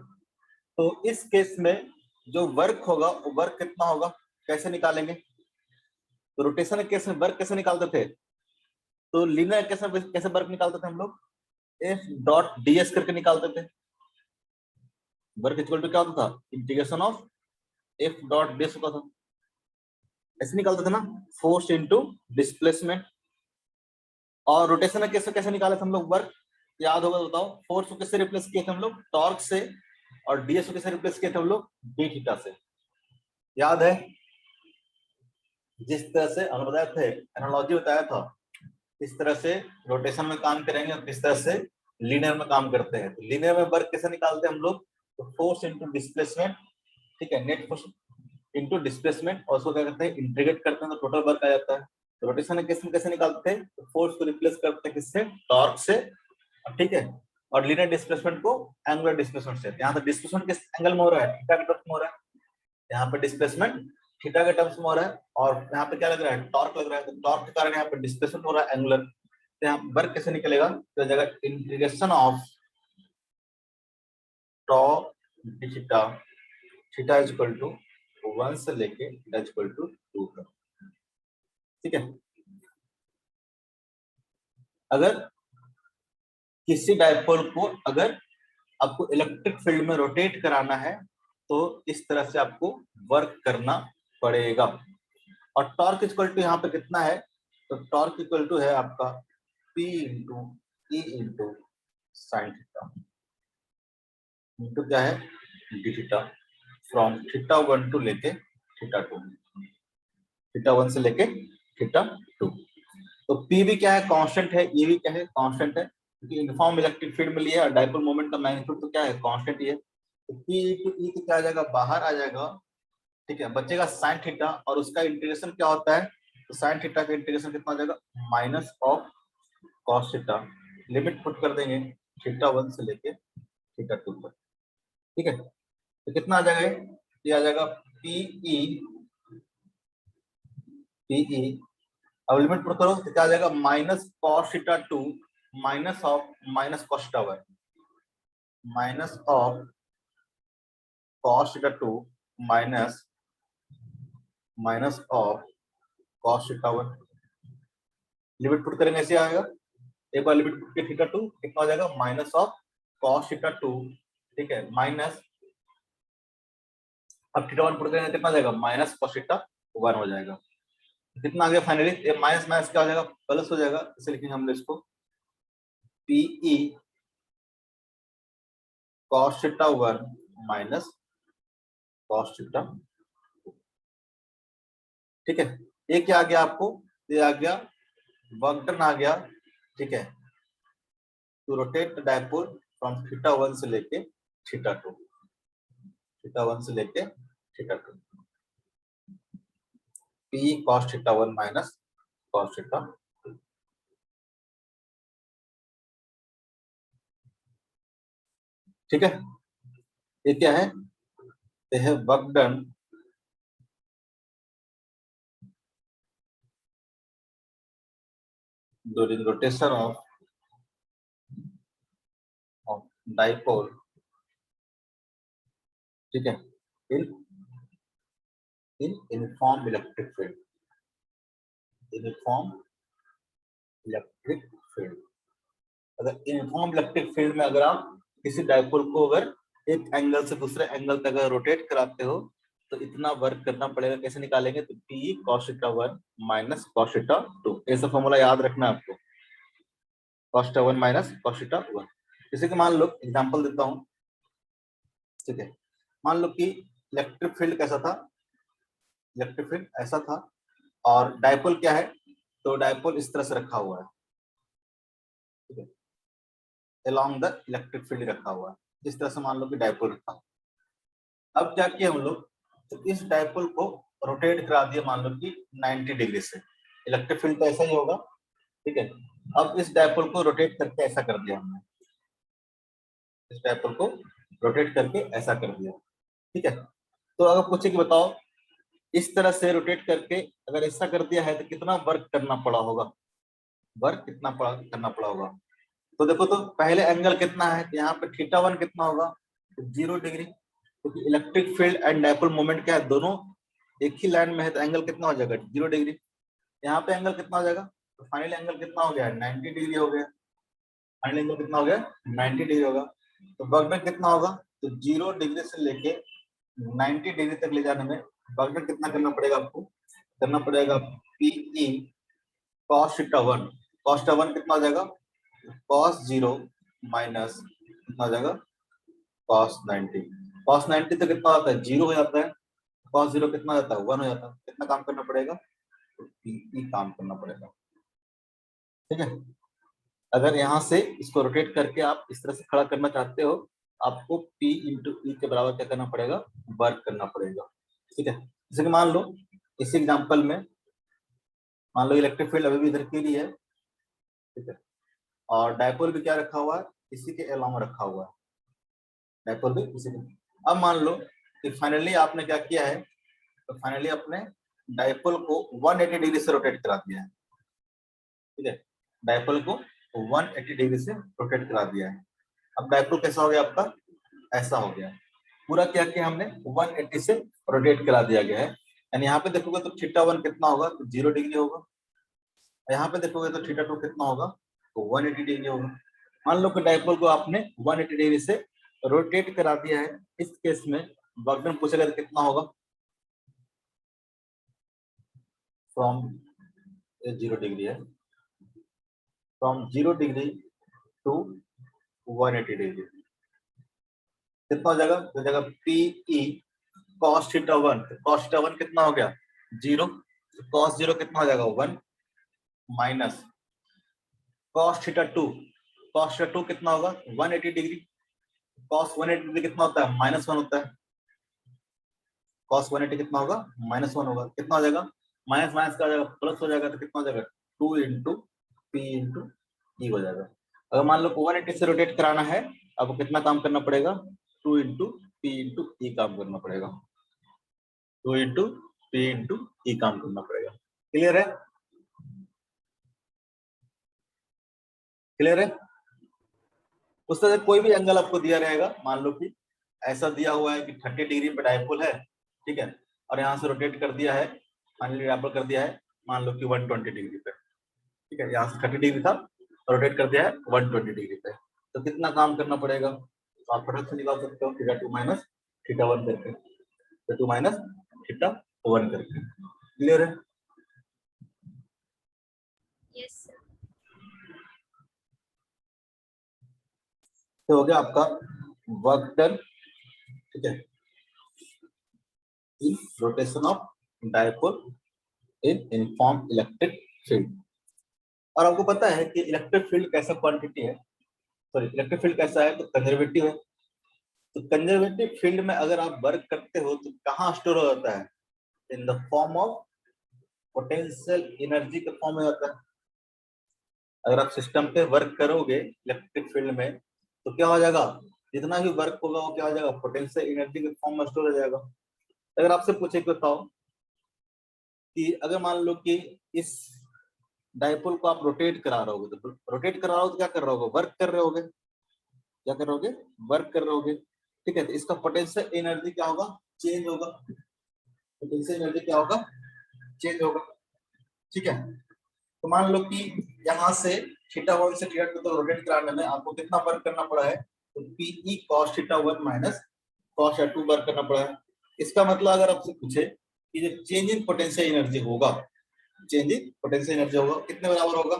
तो इस केस में जो वर्क होगा वो वर्क कितना होगा, कैसे निकालेंगे, तो रोटेशन के केस में वर्क कैसे निकालते थे, तो लीनियर केस में कैसे वर्क निकालते थे हम लोग, एफ डॉट ds करके निकालते थे। वर्क इक्वल टू क्या होता था, integration of F dot ds होता था। ऐसे निकालते थे ना, फोर्स इनटू डिस्प्लेसमेंट। और रोटेशन में कैसे कैसे निकाले थे हम लोग वर्क, याद होगा तो बताओ। फोर्स को किससे रिप्लेस किए थे हम लोग, टॉर्क से, और डीएस को किससे रिप्लेस किए थे हम लोग, डी थीटा से। याद है, जिस तरह से हमने बताया थे, एनालॉजी बताया था, किस तरह से रोटेशन में काम करेंगे और किस तरह से लीनियर में काम करते हैं। तो लीनियर में वर्क कैसे निकालते हैं हम लोग, तो फोर्स इनटू डिस्प्लेसमेंट, ठीक है, नेट फोर्स इनटू डिस्प्लेसमेंट, और उसको क्या करते हैं, इंटीग्रेट करते हैं तो टोटल वर्क आ जाता है। तो रोटेशन में कैसे निकालते हैं, तो फोर्स को रिप्लेस करते हैं किससे, टॉर्क से, ठीक है, और लीनियर डिस्प्लेसमेंट को एंगुलर डिस्प्लेसमेंट से। यहाँ पर डिस्प्लेसमेंट किस एंगल में हो रहा है, थीटा के टर्म्स में हो रहा है, यहाँ पर डिस्प्लेसमेंट थीटा के टर्म्स में हो रहा है, और यहाँ पे क्या लग रहा है, टॉर्क लग रहा है, तो टॉर्क के कारण यहाँ पे डिस्प्लेसमेंट हो रहा है एंगुलर। तो यहाँ वर्क कैसे निकलेगा, तो जगह integration of tau theta, theta is equal to 1 से लेके थीटा इज इक्वल टू 2 तक, ठीक है। अगर किसी डायपोल को अगर आपको इलेक्ट्रिक फील्ड में रोटेट कराना है तो इस तरह से आपको वर्क करना पड़ेगा। और टॉर्क इक्वल टू यहाँ पे कितना है, तो टॉर्क इक्वल टू है आपका P into E into sine theta into क्या है, D theta, from theta 1 to लेके थीटा 2, थीटा 1 से लेके थीटा 2। तो P भी क्या है, कांस्टेंट है, E भी क्या है, कांस्टेंट है, क्योंकि यूनिफॉर्म इलेक्ट्रिक फील्ड मिली है और डायपोल मोमेंट का मैग्नीट्यूड तो क्या है, कांस्टेंट ही है। तो P इंटू E तो क्या आ जाएगा, बाहर आ जाएगा, ठीक है, बचेगा साइन थीटा, और उसका इंटीग्रेशन क्या होता है, तो साइन थीटा का इंटीग्रेशन कितना आ जाएगा, minus of cos theta, limit put कर देंगे थीटा 1 से लेके थीटा 2 पर, ठीक है। तो कितना आ जाएगा, ये आ जाएगा पीई, पीई, अब लिमिट पुट करो तो क्या आ जाएगा, minus cos theta 2 minus of minus cos theta 1, minus of cos theta 2 minus minus of cos theta 1। Limit put करेंगे ऐसे आएगा, एक बार लिमिट पुट के थीटा 2 कितना हो जाएगा, माइनस ऑफ कॉस थीटा 2, ठीक है, माइनस, अब थीटा 1 पुट करेंगे कितना जाएगा, माइनस कॉस थीटा 1 हो जाएगा। कितना आ गया फाइनली, ये माइनस माइनस क्या हो जाएगा, प्लस हो जाएगा, इसे लिखेंगे हम इसको P E cos theta 1 minus cos theta, ठीक है। ये क्या आ गया आपको, ये आ गया वर्क डन आ गया, ठीक है, to rotate the dipole from theta 1 से लेके थीटा 2, थीटा 1 से लेके theta 2, P cos theta 1 minus cos theta 2, ठीक है। ये क्या है, ये है work done during rotation of dipole, ठीक है, in uniform electric field, uniform electric field. अगर यूनिफॉर्म इलेक्ट्रिक फील्ड में अगर आप किसी डाइपोल को अगर एक एंगल से दूसरे एंगल तक अगर रोटेट कराते हो तो इतना वर्क करना पड़ेगा। कैसे निकालेंगे, तो P cos theta 1 minus cos theta 2, ऐसा फॉर्मूला याद रखना है आपको, cos theta 1 minus cos theta 1। जैसे कि मान लो एग्जांपल देता हूं, ठीक है, मान लो कि इलेक्ट्रिक फील्ड कैसा था, इलेक्ट्रिक फील्ड ऐसा था, और डाइपोल क्या है, तो डाइपोल इस तरह से रखा हुआ है, ठीक है, along द इलेक्ट्रिक फील्ड रखा हुआ है, इस तरह से मान लो कि डाइपोल रखा। अब क्या किया हम लोग, तो इस डाइपोल को रोटेट करा दिया मान लो कि 90 डिग्री से, इलेक्ट्रिक फील्ड तो ऐसा ही होगा, ठीक है। अब इस डाइपोल को रोटेट करके ऐसा कर दिया हमने, इस डाइपोल को रोटेट करके ऐसा कर दिया, ठीक है। तो अगर पूछे कि बताओ इस तरह से रोटेट करके अगर ऐसा कर दिया है तो कितना वर्क करना पड़ा होगा, वर्क कितना करना पड़ा होगा। तो देखो, तो पहले एंगल कितना है, तो यहाँ पे थीटा 1 कितना होगा, तो 0 डिग्री, क्योंकि electric field and dipole moment क्या है, दोनों एक ही लाइन में है, तो एंगल कितना हो जाएगा, 0 डिग्री। यहाँ पे एंगल कितना हो जाएगा, तो फाइनल एंगल कितना हो गया, 90 डिग्री हो गया, फाइनल एंगल कितना हो गया, 90 डिग्री होगा। तो वर्क डन कितना होगा, तो 0 डिग्री से लेके 90 डिग्री तक ले जाने में वर्क डन कितना करना पड़ेगा आपको, करना पड़ेगा P E cos theta 1। Cos theta 1 कितना हो जाएगा, कॉस 0 माइनस कितना हो जाएगा, कॉस 90। कॉस 90 तो कितना होता है, 0 हो जाता है। कॉस 0 कितना हो जाता है, 1 हो जाता है। कितना काम करना पड़ेगा, तो पीई काम करना पड़ेगा। ठीक है, अगर यहाँ से इसको रोटेट करके आप इस तरह से खड़ा करना चाहते हो, आपको P इंटू ई के बराबर क्या करना पड़ेगा, वर्क करना पड़ेगा। ठीक है, जैसे कि मान लो इस एग्जांपल में, मान लो इलेक्ट्रिक फील्ड अभी भी इधर के लिए है। ठीक है, और डायपोल भी क्या रखा हुआ है, इसी के अलावा रखा हुआ है। डायपोल भी इसी के। अब मान लो कि फाइनली आपने क्या किया है, तो फाइनली अपने डायपोल को 180 डिग्री से रोटेट करा दिया है। ठीक है, डायपोल को 180 डिग्री से रोटेट करा दिया है। अब डायपोल कैसा हो गया आपका, ऐसा हो गया। पूरा क्या किया हमने, 180 से रोटेट करा दिया गया है। यानी यहाँ पे देखोगे तो थीटा 1 कितना होगा, तो 0 डिग्री होगा। यहाँ पे देखोगे तो थीटा 2 कितना होगा, तो 180 डिग्री होगा। मान लो कि डायपोल को आपने 180 डिग्री से रोटेट करा दिया है। इस केस में वर्क पूछेगा तो कितना होगा, फ्रॉम 0 डिग्री है, फ्रॉम 0 डिग्री टू 180 डिग्री कितना हो जाएगा, हो जाएगा P E cos theta 1। Cos theta 1 कितना हो गया, 0। कॉस 0 कितना हो जाएगा, 1 minus cos theta 2। Cos theta 2 कितना होगा, 180 डिग्री। कॉस 180 डिग्री कितना होता है, -1 होता है। कॉस 180 कितना होगा, -1 होगा। कितना हो जाएगा, माइनस माइनस का हो जाएगा, प्लस हो जाएगा, तो कितना हो जाएगा, 2 इंटू पी इंटू ई हो जाएगा। अगर मान लो 180 से रोटेट कराना है, आपको कितना काम करना पड़ेगा, 2 इंटू पी इंटू ई काम करना पड़ेगा। 2 इंटू पी इंटू ई काम करना पड़ेगा। क्लियर है, क्लियर है। उस तरह से कोई भी एंगल आपको दिया रहेगा, मान लो कि ऐसा दिया हुआ है कि 30 डिग्री पे डायपोल है। ठीक है, और यहाँ से रोटेट कर दिया है, फाइनली डायपोल कर दिया है मान लो कि 120 डिग्री पे। ठीक है, यहाँ से 30 डिग्री था, रोटेट कर दिया है 120 डिग्री पे। तो कितना काम करना पड़ेगा, तो आप फटाक से निकाल सकते हो, थीटा 2 माइनस थीटा 1 करके, थीटा 2 माइनस थीटा 1 करके। क्लियर है, Yes, sir. तो हो गया आपका वर्क डन। ठीक है, इन rotation of dipole in uniform electric field. और आपको पता है कि इलेक्ट्रिक फील्ड कैसा क्वांटिटी है, सॉरी इलेक्ट्रिक फील्ड कैसा है, तो कंजर्वेटिव है। तो कंजर्वेटिव फील्ड में अगर आप वर्क करते हो तो कहाँ स्टोर हो जाता है, in the form of potential energy के फॉर्म में होता है। अगर आप सिस्टम पे वर्क करोगे इलेक्ट्रिक फील्ड में, तो क्या हो जाएगा, जितना भी वर्क होगा वो क्या हो जाएगा, पोटेंशियल एनर्जी के फॉर्म में स्टोर हो जाएगा। अगर आपसे पूछे कि बताओ कि अगर मान लो कि इस डायपोल को आप रोटेट करा रहे होगे, तो रोटेट करा रहे हो तो क्या कर रहे होगे, वर्क कर रहे होगे। क्या कर रहे होगे, वर्क कर रहे होगे। ठीक है, तो इसका पोटेंशियल एनर्जी क्या होगा, चेंज होगा। पोटेंशियल एनर्जी क्या होगा, चेंज होगा। ठीक है, तो मान लो कि यहाँ से थीटा 1 से थीटा 2 तक रोटेट कराने में आपको कितना वर्क करना पड़ा है, तो P E cos theta 1 minus cos theta 2 work करना पड़ा है। इसका मतलब अगर आपसे पूछे कि जो चेंज इन पोटेंशियल एनर्जी होगा, चेंज इन पोटेंशियल एनर्जी होगा कितने बराबर होगा,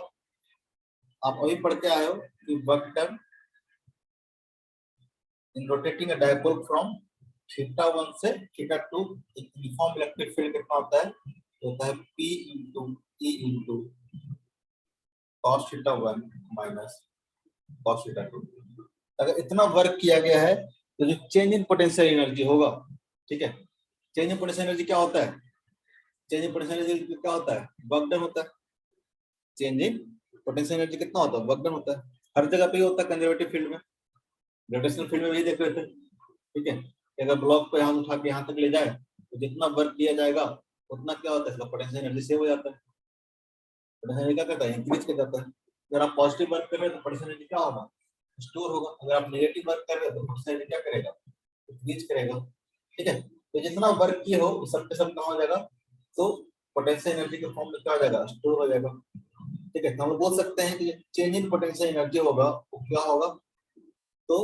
आप अभी पढ़ के आए हो कि work done in rotating a dipole from theta 1 से थीटा 2, यूनिफॉर्म इलेक्ट्रिक फील्ड कितना होता है, तो होता है P into E into cos theta 1 minus cos theta 2। अगर इतना वर्क किया गया है तो जो चेंज इन पोटेंशियल एनर्जी होगा, ठीक है, चेंज इन पोटेंशियल एनर्जी क्या होता है, चेंज इन पोटेंशियल एनर्जी क्या होता है, वर्क डन होता है। चेंज इन पोटेंशियल एनर्जी कितना होता है, वर्क डन होता है। हर जगह पे ही होता है, कंजर्वेटिव फील्ड में, ग्रेविटेशनल फील्ड में भी देख रहे थे। ठीक है, अगर ब्लॉक को यहाँ उठा के यहाँ तक ले जाए तो जितना वर्क किया जाएगा उतना क्या होता है, इसका पोटेंशियल एनर्जी सेव हो जाता है। पोटेंशियल एनर्जी क्या करता है, इंक्रीज कर जाता है। अगर आप पॉजिटिव वर्क कर रहे हैं तो पोटेंशियल एनर्जी क्या होगा, स्टोर होगा। अगर आप नेगेटिव वर्क कर रहे हो तो पोटेंशियल एनर्जी क्या करेगा, इंक्रीज करेगा। ठीक है, तो जितना वर्क किए हो सब के सब कहाँ हो जाएगा, तो पोटेंशियल एनर्जी के फॉर्म में क्या हो जाएगा, स्टोर हो जाएगा। ठीक है, तो हम लोग बोल सकते हैं कि चेंज इन पोटेंशियल एनर्जी होगा वो क्या होगा, तो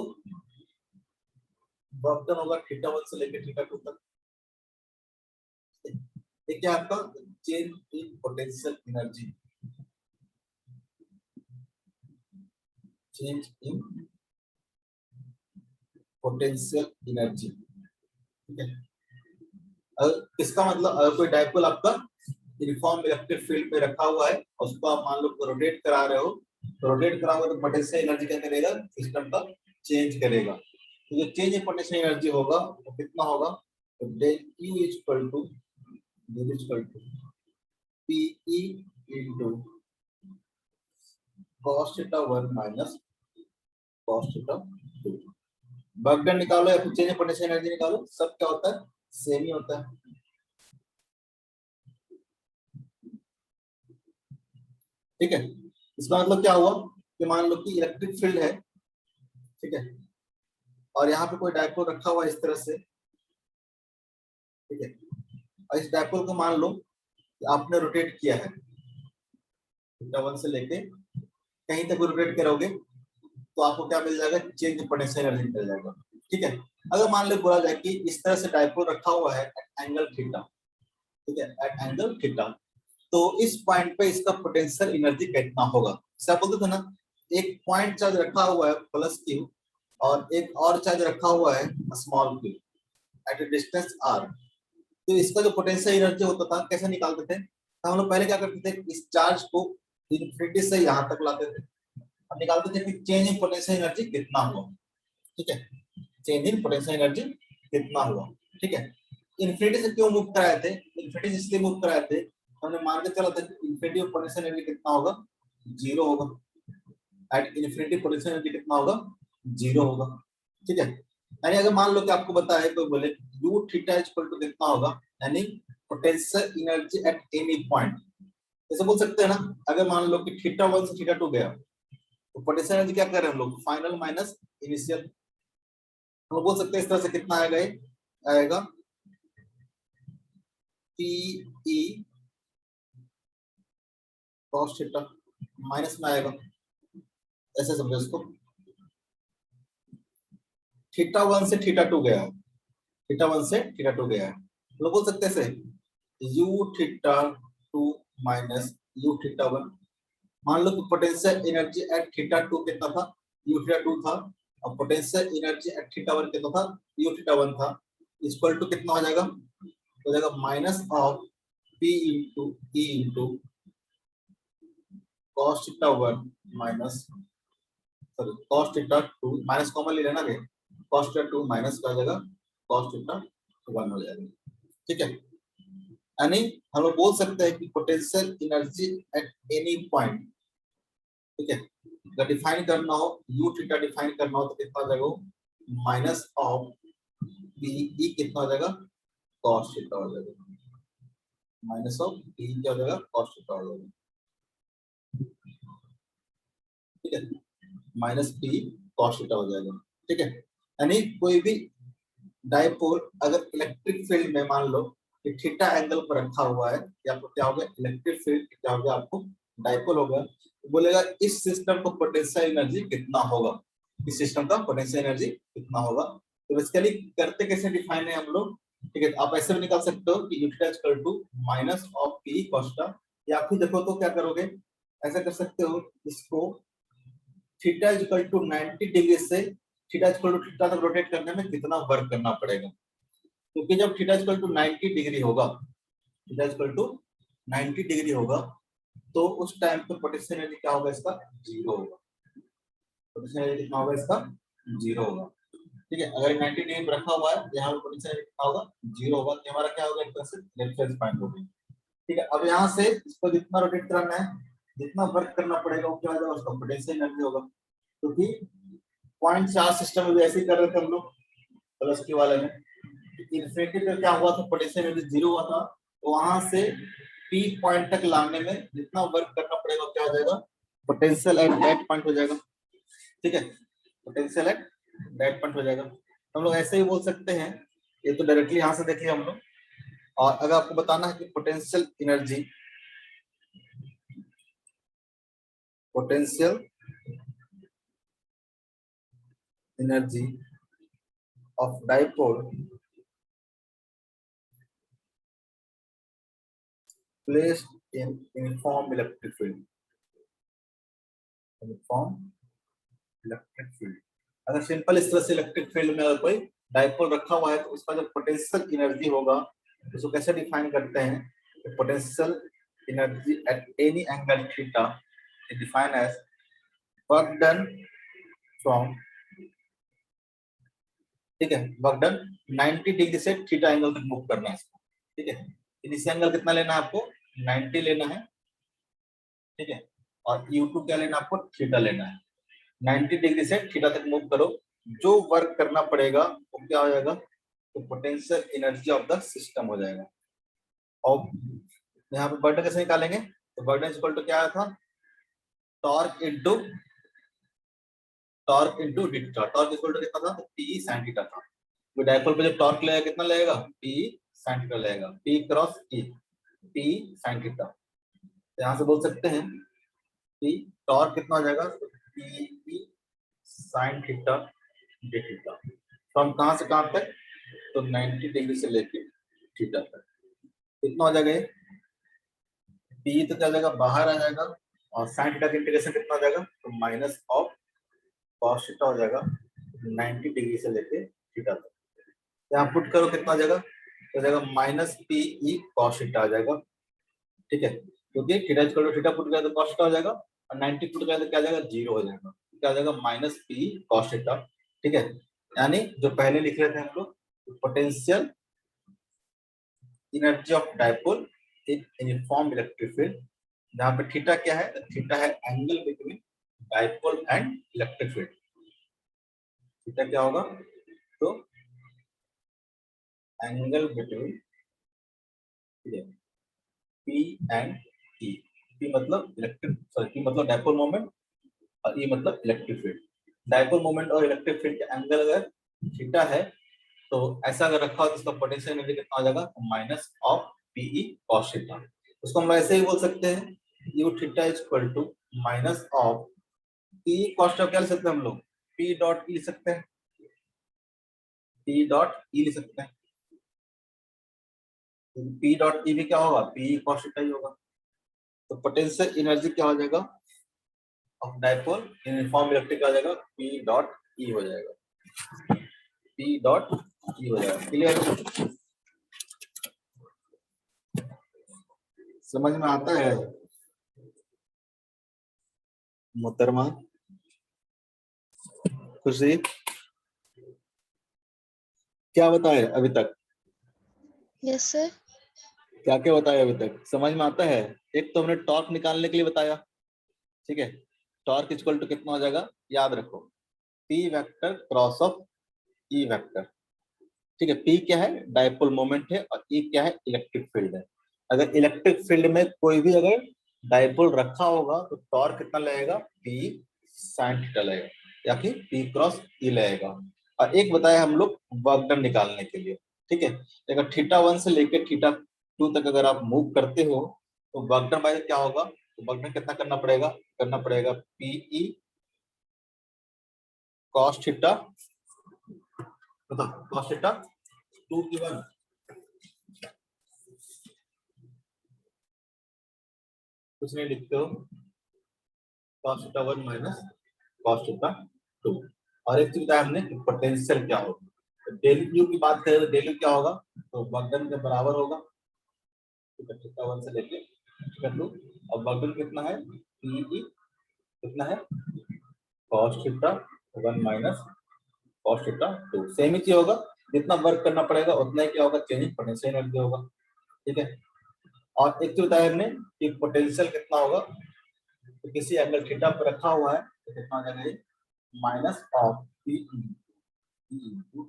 वर्क डन होगा थीटा 1 से लेकर थीटा 2 तक। ये क्या आपका change in potential energy, change in potential energy. ठीक है, अगर इसका मतलब अगर कोई डायपोल आपका यूनिफॉर्म इलेक्ट्रिक फील्ड पे रखा हुआ है और उसको आप मान लो रोटेट करा रहे हो, तो रोटेट करा हुआ तो पोटेंशियल एनर्जी क्या करेगा, सिस्टम का चेंज करेगा। तो जो चेंज इन पोटेंशियल एनर्जी होगा वो कितना होगा, तो del Q is equal to P E into cos theta 1 minus cos theta 2। Work done निकालो या फिर चेंज इन पोटेंशियल एनर्जी निकालो, सब क्या होता है, सेम ही होता है। ठीक है, इसका मतलब क्या हुआ कि मान लो कि इलेक्ट्रिक फील्ड है, ठीक है, और यहाँ पे कोई डायपोल रखा हुआ है इस तरह से, ठीक है, और इस डायपोल को मान लो कि आपने रोटेट किया है थीटा 1 से लेके कहीं तक रोटेट करोगे तो आपको क्या मिल जाएगा, चेंज इन पोटेंशियल एनर्जी मिल जाएगा। ठीक है, अगर मान लो बोला जाए कि इस तरह से डायपोल रखा हुआ है एट एंगल थीटा, ठीक है, एट एंगल थीटा, तो इस पॉइंट पे इसका पोटेंशियल एनर्जी कितना होगा। जैसे आप बोलते थे ना, एक पॉइंट चार्ज रखा हुआ है प्लस क्यू और एक और चार्ज रखा हुआ है small Q at a distance R, तो इसका जो पोटेंशियल एनर्जी होता था कैसे निकालते थे, तो हम लोग पहले क्या करते थे, इस चार्ज को इन्फिनिटी से यहाँ तक लाते थे, अब निकालते थे कि चेंज इन पोटेंशियल एनर्जी कितना हुआ। ठीक है, चेंज इन पोटेंशियल एनर्जी कितना हुआ। ठीक है, इन्फिनिटी से क्यों मूव कराए थे, इन्फिनिटी से इसलिए मूव कराए थे, हमने मान के चला था कि इन्फिनिटी ऑफ पोटेंशियल एनर्जी कितना होगा, जीरो होगा। एट इन्फिनिटी पोटेंशियल एनर्जी कितना होगा, जीरो होगा। ठीक है, यानी अगर मान लो कि आपको बताया कोई बोले u थीटा इक्वल टू कितना होगा, यानी potential energy at any point, ऐसे बोल सकते हैं ना, अगर मान लो कि थीटा 1 से थीटा 2 गया तो पोटेंशियल एनर्जी क्या कर रहे हैं हम लोग, फाइनल माइनस इनिशियल, हम लोग बोल सकते हैं इस तरह से कितना आएगा, ये आएगा पी cos थीटा माइनस में आएगा, ऐसे समझो इसको, थीटा 1 से थीटा 2 गया है, थीटा 1 से थीटा 2 गया है, हम लोग बोल सकते हैं ऐसे u theta 2 minus u theta 1। मान लो कि पोटेंशियल एनर्जी एट थीटा 2 कितना था, u थीटा 2 था, और पोटेंशियल एनर्जी एट थीटा 1 कितना था, u थीटा 1 था, इक्वल टू कितना हो जाएगा, हो जाएगा minus of p into e into cos theta 1 minus, sorry cos theta 2 minus common ले लेना, cos थीटा 2 माइनस का जगह cos थीटा 1 हो जाएगा। ठीक है, यानी हम लोग बोल सकते हैं कि potential energy at any point, ठीक है, अगर डिफाइन करना हो, u थीटा डिफाइन करना हो तो कितना हो जाएगा, माइनस ऑफ p e कितना हो जाएगा, cos थीटा हो जाएगा, माइनस ऑफ p क्या हो जाएगा, cos थीटा हो जाएगा। ठीक है, माइनस p cos थीटा हो जाएगा। ठीक है, यानी कोई भी डायपोल अगर इलेक्ट्रिक फील्ड में मान लो कि थीटा एंगल पर रखा हुआ है, या आपको क्या हो गया, इलेक्ट्रिक फील्ड क्या हो गया, आपको डायपोल हो गया, तो बोलेगा इस सिस्टम को पोटेंशियल एनर्जी कितना होगा, इस सिस्टम का पोटेंशियल एनर्जी कितना होगा। तो बेसिकली करते कैसे डिफाइन है हम लोग, ठीक है, आप ऐसे भी निकाल सकते हो कि theta equal to minus of P cos theta, या फिर देखो तो क्या करोगे, ऐसा कर सकते हो इसको थीटा इक्वल टू 90 डिग्री से थीटा इक्वल टू थीटा तक रोटेट करने में कितना वर्क करना पड़ेगा, क्योंकि जब थीटा इक्वल टू 90 डिग्री होगा, थीटा इक्वल टू 90 डिग्री होगा, तो उस टाइम पर पोटेंशियल एनर्जी क्या होगा, इसका जीरो होगा, पोटेंशियल एनर्जी कितना होगा, इसका जीरो होगा। ठीक है, अगर 90 डिग्री पर रखा हुआ है, यहाँ पर पोटेंशियल एनर्जी कितना होगा, जीरो होगा, तो हमारा क्या होगा, एक तरह से रेफरेंस पॉइंट होगा। ठीक है, अब यहाँ से इसको जितना रोटेट करना है, जितना वर्क करना पड़ेगा, वो क्या होगा, उसका पोटेंशियल एनर्जी होगा, क्योंकि पॉइंट चार्ज सिस्टम में भी ऐसे ही कर रहे थे हम लोग प्लस के वाले में, इन्फिनिटी पे क्या हुआ था, पोटेंशियल एनर्जी जीरो हुआ था, तो वहां से पी पॉइंट तक लाने में जितना वर्क करना पड़ेगा क्या हो जाएगा, पोटेंशियल एट दैट पॉइंट हो जाएगा। ठीक है, पोटेंशियल एट दैट पॉइंट हो जाएगा, हम लोग ऐसे ही बोल सकते हैं, ये तो डायरेक्टली यहाँ से देखिए हम लोग, और अगर आपको बताना है कि potential energy of dipole placed in uniform electric field, uniform electric field. अगर सिंपल इस तरह से इलेक्ट्रिक फील्ड में अगर कोई डाइपोल रखा हुआ है तो उसका जो पोटेंशियल एनर्जी होगा उसको कैसे डिफाइन करते हैं? Potential energy at any angle theta is defined as work done from, ठीक है, वर्क डन 90 डिग्री से थीटा एंगल तक मूव करना है इसको, ठीक है। इनिशियल एंगल कितना लेना है आपको? 90 लेना है, ठीक है। और U2 क्या लेना है आपको? थीटा लेना है। 90 डिग्री से थीटा तक मूव करो, जो वर्क करना पड़ेगा वो क्या हो जाएगा? तो potential energy of the system हो जाएगा। और यहाँ पे बर्डन कैसे निकालेंगे? तो बर्डन इक्वल टू क्या आया था? Torque into D theta. Torque equal to कितना था? तो P sin थीटा था। तो डायपोल पे जब टॉर्क लगेगा कितना लगेगा? P sin थीटा लगेगा, P cross E, P sin theta. तो यहाँ से बोल सकते हैं कि टॉर्क कितना हो जाएगा? P sin theta D theta. From कहाँ से कहाँ तक? तो 90 डिग्री से लेके थीटा तक कितना हो जाएगा? P तो क्या हो जाएगा? बाहर आ जाएगा। और sin थीटा का इंटीग्रेशन कितना हो जाएगा? तो माइनस ऑफ cos थीटा हो जाएगा 90 डिग्री से लेके थीटा तक। यहाँ पुट करो कितना आ जाएगा? तो जाएगा minus P E cos theta आ जाएगा, ठीक है। क्योंकि theta equal to theta put किया तो कॉस थीटा हो जाएगा और 90 पुट किया तो क्या आ जाएगा? 0 हो जाएगा। क्या आ जाएगा? माइनस पी कॉस थीटा, ठीक है। यानी जो पहले लिख रहे थे हम लोग, potential energy of dipole in uniform electric field, जहाँ पे थीटा क्या है? तो थीटा है angle between dipole and electric field. Theta क्या होगा? तो angle between P and E। P मतलब इलेक्ट्रिक, सॉरी, P मतलब डाइपोल मोमेंट और E मतलब इलेक्ट्रिक फील्ड। डाइपोल मोमेंट और इलेक्ट्रिक फील्ड का एंगल अगर थीटा है तो ऐसा अगर रखा हो तो इसका पोटेंशियल एनर्जी कितना हो जाएगा? Minus of Pe cos theta. उसको हम ऐसे ही बोल सकते हैं U theta is equal to minus of Pe cos theta. क्या लिख सकते हैं हम लोग? P डॉट E लिख सकते हैं, P डॉट E लिख सकते हैं। P डॉट E भी क्या होगा? Pe cos थीटा ही होगा। तो पोटेंशियल एनर्जी क्या हो जाएगा of dipole in uniform electric आ जाएगा? P डॉट E हो जाएगा, P डॉट E हो जाएगा। क्लियर? समझ में आता है मोहतरमा? खुशी क्या बताए अभी तक? Yes sir. क्या क्या बताया अभी तक? समझ में आता है? एक तो हमने टॉर्क निकालने के लिए बताया, ठीक है। टॉर्क इक्वल टू कितना हो जाएगा? याद रखो, P vector cross of E vector, ठीक है। P क्या है? डाइपोल मोमेंट है और E क्या है? इलेक्ट्रिक फील्ड है। अगर इलेक्ट्रिक फील्ड में कोई भी अगर डाइपोल रखा होगा तो टॉर्क कितना लगेगा? P sin थीटा लगेगा या फिर P क्रॉस E लगेगा। और एक बताया हम लोग वर्क डन निकालने के लिए, ठीक है। अगर थीटा 1 से लेकर थीटा 2 तक अगर आप मूव करते हो तो वर्क डन बाय क्या होगा? तो वर्क डन कितना करना पड़ेगा? करना पड़ेगा Pe cos थीटा, मतलब cos थीटा 2 की 1 कुछ नहीं लिखते हो, cos theta 1 minus cos theta 2। और एक चीज बताया हमने कि पोटेंशियल क्या होगा। तो डेल यू की बात करें तो डेल यू क्या होगा? तो वर्क डन के बराबर होगा, ठीक है, थीटा 1 से लेके थीटा 2। और वर्क डन कितना है? Pe कितना है? cos theta 1 minus cos theta 2। Same ही चीज होगा, जितना वर्क करना पड़ेगा उतना ही क्या होगा? चेंज पोटेंशियल एनर्जी होगा, ठीक है। और एक चीज बताया हमने कि पोटेंशियल कितना होगा? तो किसी एंगल थीटा पर रखा हुआ है तो कितना हो जाएगा? Minus of Pe into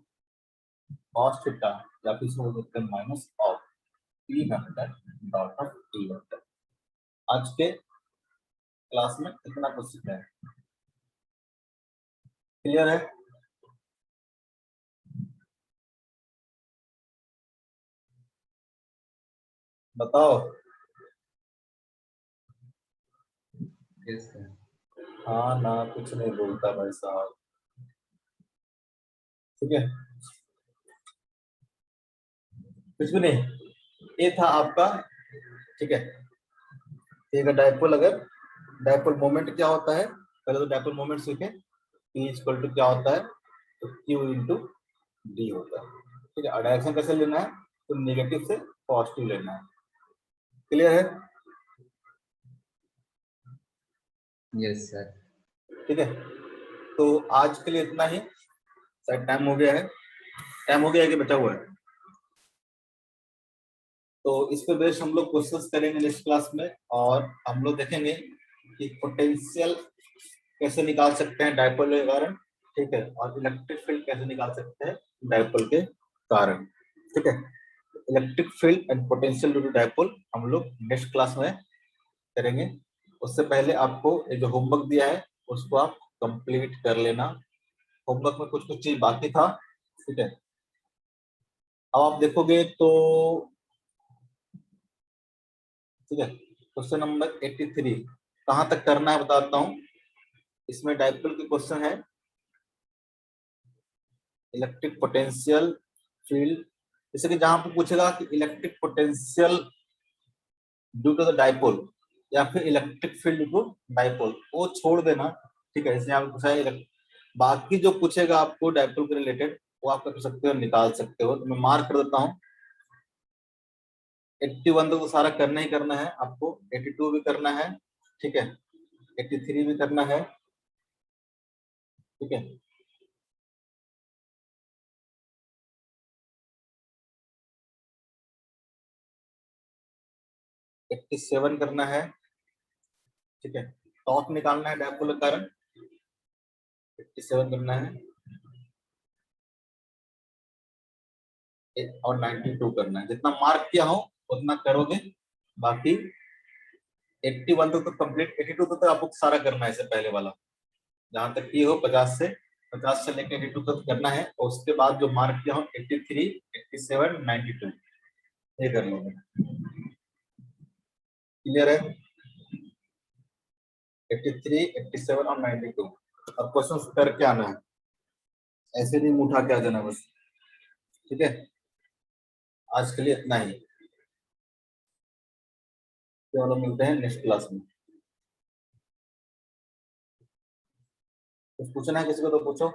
cos theta, या फिर इसको बोल सकते हैं minus of P vector dot of E vector. आज के क्लास में इतना कुछ सीखा है। क्लियर है? बताओ। Yes sir. हाँ ना, कुछ नहीं बोलता भाई साहब, ठीक है, कुछ भी नहीं। ये था आपका ठीक है। ठीक है, डायपोल अगर डायपोल मोमेंट क्या होता है, पहले तो डायपोल मोमेंट सीखे। P इक्वल टू क्या होता है, तो Q इंटू डी होता है। ठीक है, और डायरेक्शन कैसे लेना है, तो नेगेटिव से पॉजिटिव लेना है। क्लियर है? Yes sir. ठीक है, तो आज के लिए इतना ही। शायद टाइम हो गया है, टाइम हो गया है कि बचा हुआ है? तो इस पे बेस्ड हम लोग क्वेश्चंस करेंगे नेक्स्ट क्लास में, और हम लोग देखेंगे कि पोटेंशियल कैसे निकाल सकते हैं डायपोल के कारण। ठीक है, और इलेक्ट्रिक फील्ड कैसे निकाल सकते हैं डायपोल के कारण। ठीक है, electric field and potential due to dipole हम लोग नेक्स्ट क्लास में करेंगे। उससे पहले आपको ये जो होमवर्क दिया है उसको आप कंप्लीट कर लेना। होमवर्क में कुछ कुछ चीज बाकी था। ठीक है, अब आप देखोगे तो ठीक है, क्वेश्चन नंबर 83 कहाँ तक करना है बताता हूँ। इसमें डायपोल के क्वेश्चन है, इलेक्ट्रिक पोटेंशियल फील्ड, जैसे कि जहां पे पूछेगा कि electric potential due to the dipole या फिर electric field due to dipole, वो छोड़ देना। ठीक है, जैसे यहाँ पे पूछा है बाकी जो पूछेगा आपको डायपोल के रिलेटेड वो आप कर सकते हो, निकाल सकते हो। तो मैं मार्क कर देता हूँ। 81 तो सारा करना ही करना है आपको, 82 भी करना है, ठीक है, 83 भी करना है। ठीक है, 87 करना है। ठीक है, टॉप निकालना है डायपोल के कारण, 87 करना है, और 92 करना है। जितना मार्क किया हो उतना करोगे, बाकी 81 तक तो कंप्लीट, 82 तक तो आपको सारा करना है। इससे पहले वाला जहां तक की हो 50 से लेकर 82 तक करना है, और उसके बाद जो मार्क किया हो 83, 87, 92 ये कर लोगे। क्लियर है? 83, 87 और 92 अब क्वेश्चन करके आना है, ऐसे नहीं उठा के आ जाना बस। ठीक है, आज के लिए इतना ही। चलो मिलते हैं नेक्स्ट क्लास में। कुछ पूछना है किसी को तो पूछो।